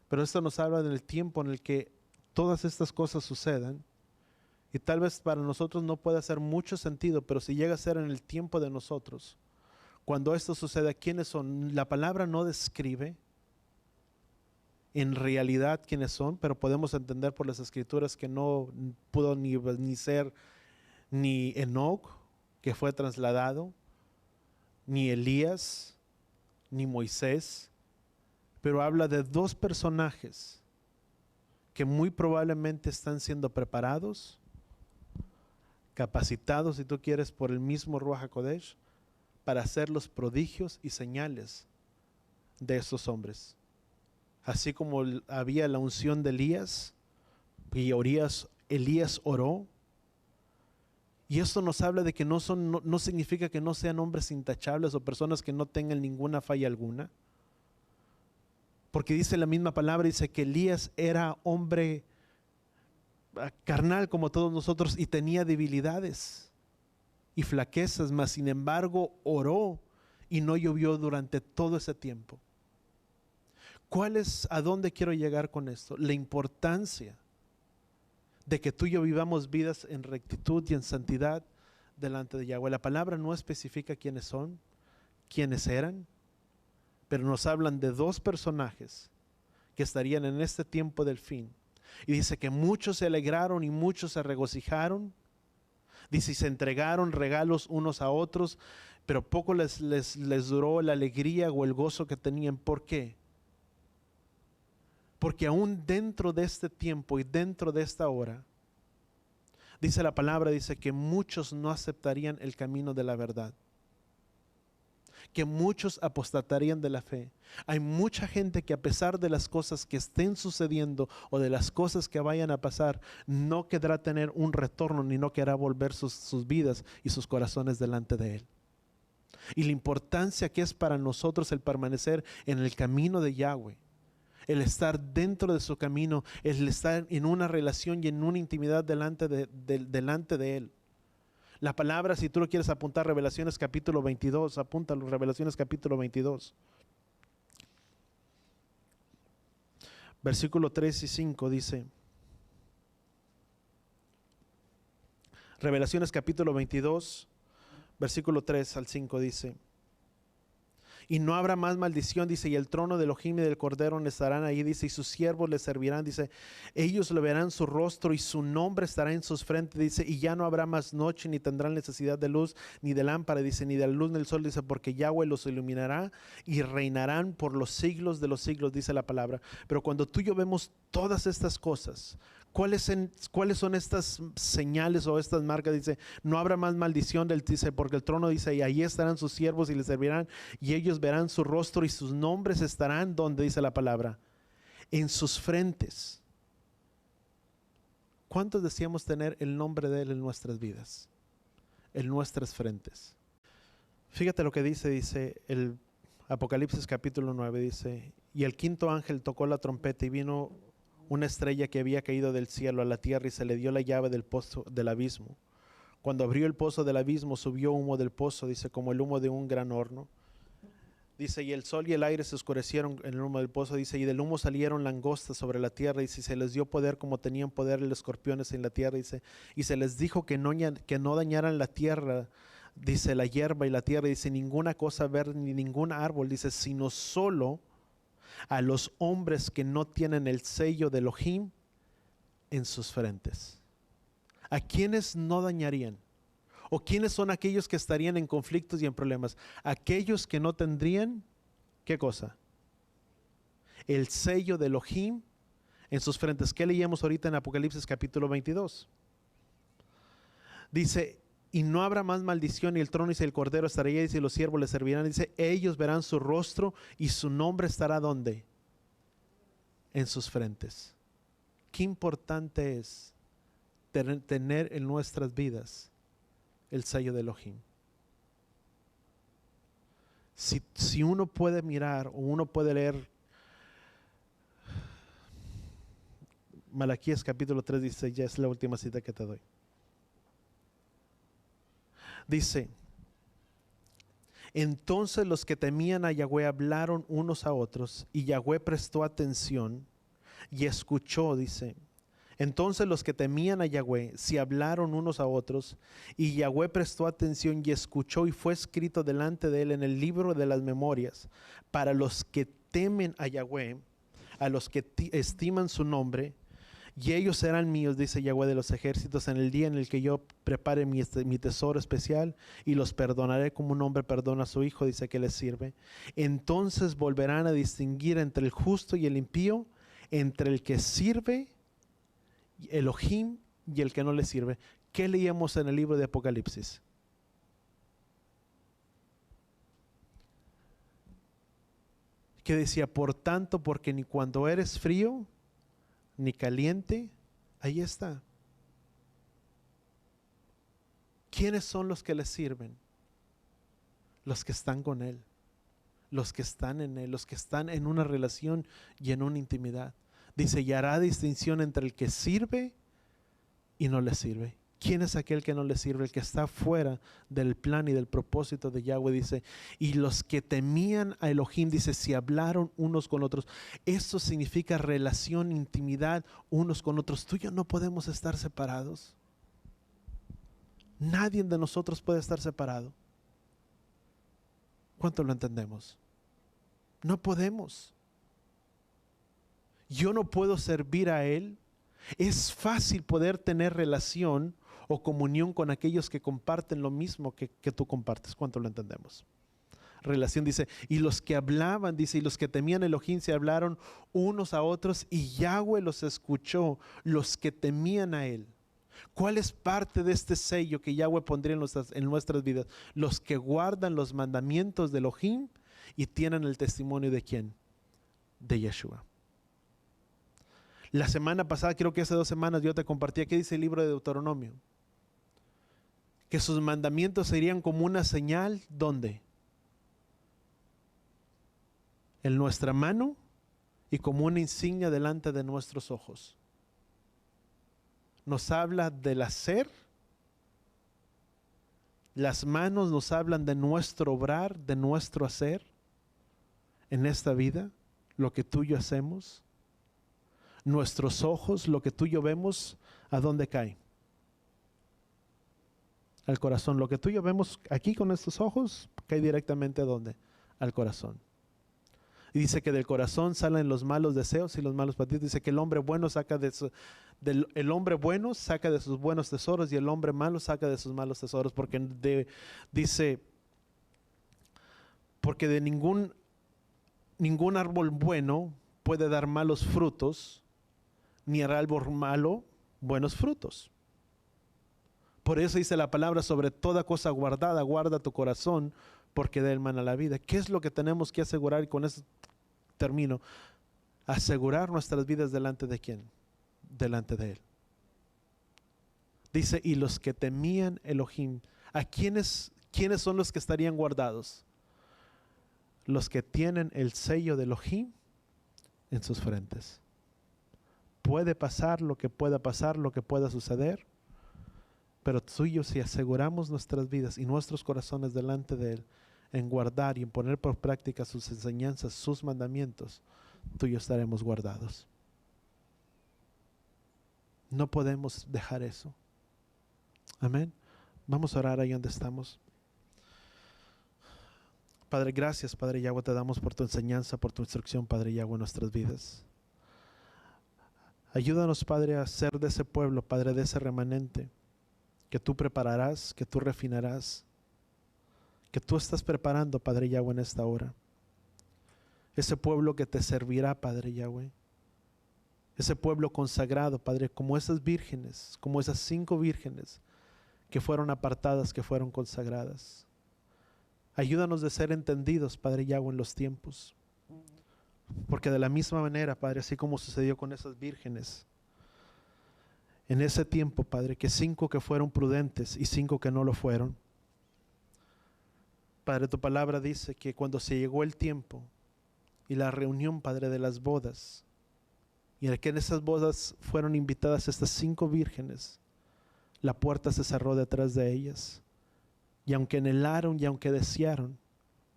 Pero esto nos habla del tiempo en el que todas estas cosas sucedan, y tal vez para nosotros no pueda hacer mucho sentido, pero si llega a ser en el tiempo de nosotros, cuando esto suceda, ¿quiénes son? La palabra no describe en realidad quiénes son, pero podemos entender por las escrituras que no pudo ni ser ni Enoc, que fue trasladado, ni Elías, ni Moisés, pero habla de 2 personajes que muy probablemente están siendo preparados, capacitados, si tú quieres, por el mismo Ruach HaKodesh para hacer los prodigios y señales de estos hombres. Así como había la unción de Elías, y Elías oró, y esto nos habla de que no significa que no sean hombres intachables o personas que no tengan ninguna falla alguna. Porque dice la misma palabra, dice que Elías era hombre carnal como todos nosotros y tenía debilidades y flaquezas, mas sin embargo oró y no llovió durante todo ese tiempo. ¿A dónde quiero llegar con esto? La importancia de que tú y yo vivamos vidas en rectitud y en santidad delante de Yahweh. La palabra no especifica quiénes son, quiénes eran, pero nos hablan de 2 personajes que estarían en este tiempo del fin. Y dice que muchos se alegraron y muchos se regocijaron. Dice, y se entregaron regalos unos a otros, pero poco les duró la alegría o el gozo que tenían. ¿Por qué? Porque aún dentro de este tiempo y dentro de esta hora, dice la palabra, dice que muchos no aceptarían el camino de la verdad, que muchos apostatarían de la fe. Hay mucha gente que a pesar de las cosas que estén sucediendo o de las cosas que vayan a pasar, no querrá tener un retorno ni no querrá volver sus vidas y sus corazones delante de Él. Y la importancia que es para nosotros el permanecer en el camino de Yahweh, el estar dentro de su camino, el estar en una relación y en una intimidad delante de Él. La palabra, si tú lo quieres apuntar, Revelaciones capítulo 22, apúntalo, Revelaciones capítulo 22. Versículo 3 y 5 dice, Revelaciones capítulo 22, versículo 3 al 5 dice, y no habrá más maldición, dice, y el trono de Elohim y del Cordero estarán ahí, dice, y sus siervos le servirán, dice, ellos le verán su rostro y su nombre estará en sus frentes, dice, y ya no habrá más noche, ni tendrán necesidad de luz, ni de lámpara, dice, ni de la luz del sol, dice, porque Yahweh los iluminará y reinarán por los siglos de los siglos, dice la palabra. Pero cuando tú y yo vemos todas estas cosas, ¿cuáles son estas señales o estas marcas? Dice, no habrá más maldición, dice, porque el trono dice, y ahí estarán sus siervos y les servirán, y ellos verán su rostro y sus nombres estarán, donde dice la palabra, en sus frentes. ¿Cuántos deseamos tener el nombre de Él en nuestras vidas? En nuestras frentes. Fíjate lo que dice el Apocalipsis capítulo 9, dice, y el quinto ángel tocó la trompeta y vino una estrella que había caído del cielo a la tierra y se le dio la llave del pozo del abismo. Cuando abrió el pozo del abismo, subió humo del pozo, dice, como el humo de un gran horno. Dice, y el sol y el aire se oscurecieron en el humo del pozo, dice, y del humo salieron langostas sobre la tierra, y se les dio poder como tenían poder los escorpiones en la tierra, dice, y se les dijo que no dañaran la tierra, dice, la hierba y la tierra, dice, ninguna cosa verde ni ningún árbol, dice, sino solo a los hombres que no tienen el sello de Elohim en sus frentes. ¿A quiénes no dañarían? ¿O quiénes son aquellos que estarían en conflictos y en problemas? Aquellos que no tendrían, ¿qué cosa? El sello de Elohim en sus frentes. ¿Qué leíamos ahorita en Apocalipsis capítulo 22? Dice, y no habrá más maldición, y el trono, dice, el Cordero estará allí, dice, y los siervos le servirán, dice, ellos verán su rostro y su nombre estará ¿dónde? En sus frentes. Qué importante es tener en nuestras vidas el sello de Elohim. Si uno puede mirar o uno puede leer Malaquías capítulo 3, dice, ya es la última cita que te doy. Dice, entonces los que temían a Yahweh hablaron unos a otros, y Yahweh prestó atención y escuchó, dice. Entonces los que temían a Yahweh se hablaron unos a otros, y Yahweh prestó atención y escuchó, y fue escrito delante de él en el libro de las memorias para los que temen a Yahweh, a los que estiman su nombre. Y ellos serán míos, dice Yahweh de los ejércitos, en el día en el que yo prepare mi tesoro especial, y los perdonaré como un hombre perdona a su hijo, dice, que les sirve. Entonces volverán a distinguir entre el justo y el impío, entre el que sirve Elohim y el que no le sirve. ¿Qué leíamos en el libro de Apocalipsis? Que decía, por tanto, porque ni cuando eres frío ni caliente, ahí está. ¿Quiénes son los que le sirven? Los que están con Él, los que están en Él, los que están en una relación y en una intimidad. Dice, y hará distinción entre el que sirve y no le sirve. ¿Quién es aquel que no le sirve? El que está fuera del plan y del propósito de Yahweh, dice. Y los que temían a Elohim, dice, si hablaron unos con otros. Eso significa relación, intimidad unos con otros. Tú y yo no podemos estar separados. Nadie de nosotros puede estar separado. ¿Cuánto lo entendemos? No podemos. Yo no puedo servir a Él. Es fácil poder tener relación o comunión con aquellos que comparten lo mismo que tú compartes. ¿Cuánto lo entendemos? Relación, dice, y los que hablaban, dice, y los que temían a Elohim se hablaron unos a otros, y Yahweh los escuchó, los que temían a Él. ¿Cuál es parte de este sello que Yahweh pondría en nuestras vidas? Los que guardan los mandamientos de Elohim y tienen el testimonio de ¿quién? De Yeshua. La semana pasada, creo que hace 2 semanas, yo te compartí, ¿qué dice el libro de Deuteronomio? Que sus mandamientos serían como una señal, ¿dónde? En nuestra mano y como una insignia delante de nuestros ojos. Nos habla del hacer. Las manos nos hablan de nuestro obrar, de nuestro hacer en esta vida, lo que tú y yo hacemos. Nuestros ojos, lo que tú y yo vemos, ¿a dónde cae? Al corazón. Lo que tú y yo vemos aquí con estos ojos, cae directamente ¿a dónde? Al corazón. Y dice que del corazón salen los malos deseos y los malos patitos. Dice que el hombre bueno saca el hombre bueno saca de sus buenos tesoros y el hombre malo saca de sus malos tesoros. Dice, porque de ningún árbol bueno puede dar malos frutos, ni el árbol malo buenos frutos. Por eso dice la palabra, sobre toda cosa guardada, guarda tu corazón, porque de él mana la vida. ¿Qué es lo que tenemos que asegurar? Y con eso termino. Asegurar nuestras vidas delante de ¿quién? Delante de él. Dice, y los que temían Elohim, ¿a quiénes son los que estarían guardados? Los que tienen el sello de Elohim en sus frentes. Puede pasar lo que pueda pasar, lo que pueda suceder, pero tú y yo, si aseguramos nuestras vidas y nuestros corazones delante de él, en guardar y en poner por práctica sus enseñanzas, sus mandamientos, tú y yo estaremos guardados. No podemos dejar eso. Amén. Vamos a orar ahí donde estamos. Padre, gracias, Padre Yahweh, te damos por tu enseñanza, por tu instrucción, Padre Yahweh, en nuestras vidas. Ayúdanos, Padre, a ser de ese pueblo, Padre, de ese remanente que tú prepararás, que tú refinarás, que tú estás preparando, Padre Yahweh, en esta hora. Ese pueblo que te servirá, Padre Yahweh. Ese pueblo consagrado, Padre, como esas vírgenes, como esas 5 vírgenes que fueron apartadas, que fueron consagradas. Ayúdanos de ser entendidos, Padre Yahweh, en los tiempos. Porque de la misma manera, Padre, así como sucedió con esas vírgenes, en ese tiempo, Padre, que 5 que fueron prudentes y 5 que no lo fueron. Padre, tu palabra dice que cuando se llegó el tiempo y la reunión, Padre, de las bodas, y en que en esas bodas fueron invitadas estas 5 vírgenes, la puerta se cerró detrás de ellas. Y aunque anhelaron y aunque desearon,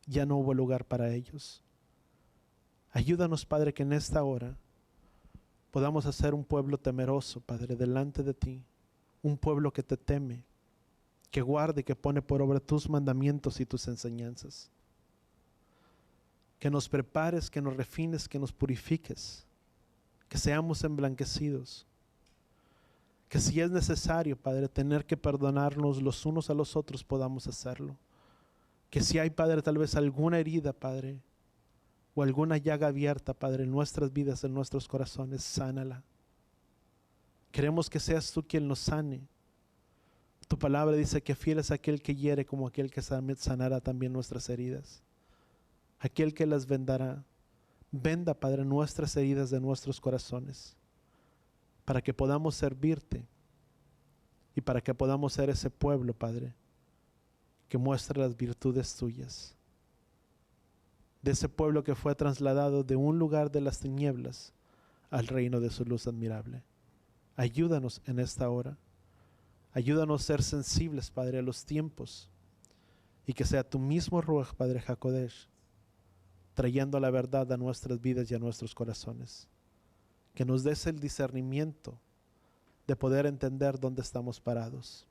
ya no hubo lugar para ellos. Ayúdanos, Padre, que en esta hora podamos hacer un pueblo temeroso, Padre, delante de ti. Un pueblo que te teme, que guarde y que pone por obra tus mandamientos y tus enseñanzas. Que nos prepares, que nos refines, que nos purifiques, que seamos emblanquecidos. Que si es necesario, Padre, tener que perdonarnos los unos a los otros, podamos hacerlo. Que si hay, Padre, tal vez alguna herida, Padre, o alguna llaga abierta, Padre, en nuestras vidas, en nuestros corazones, sánala. Queremos que seas tú quien nos sane. Tu palabra dice que fiel es aquel que hiere como aquel que sanará también nuestras heridas. Aquel que las vendará. Venda, Padre, nuestras heridas de nuestros corazones, para que podamos servirte y para que podamos ser ese pueblo, Padre, que muestra las virtudes tuyas. De ese pueblo que fue trasladado de un lugar de las tinieblas al reino de su luz admirable. Ayúdanos en esta hora. Ayúdanos a ser sensibles, Padre, a los tiempos, y que sea tu mismo Ruach, Padre Hakodesh, trayendo la verdad a nuestras vidas y a nuestros corazones. Que nos des el discernimiento de poder entender dónde estamos parados.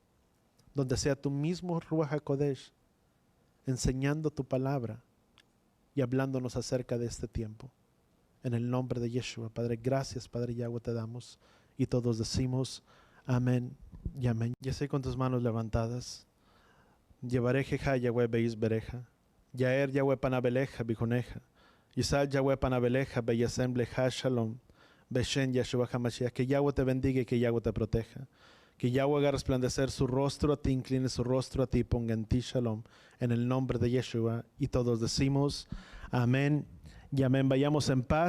Donde sea tu mismo Ruach HaKodesh enseñando tu palabra y hablándonos acerca de este tiempo. En el nombre de Yeshua, Padre, gracias, Padre Yahweh, te damos. Y todos decimos amén y amén. Ya sé, con tus manos levantadas. Llevaré Jeja Yahweh Beis Bereja. Yaer Yahweh Panabeleja Bijoneja. Yisal Yahweh Panabeleja Beyasem Leja Shalom. Beshen Yeshua HaMashiach. Que Yahweh te bendiga y que Yahweh te proteja. Que Yahweh haga resplandecer su rostro a ti, incline su rostro a ti y ponga en ti Shalom. En el nombre de Yeshua. Y todos decimos amén y amén. Vayamos en paz.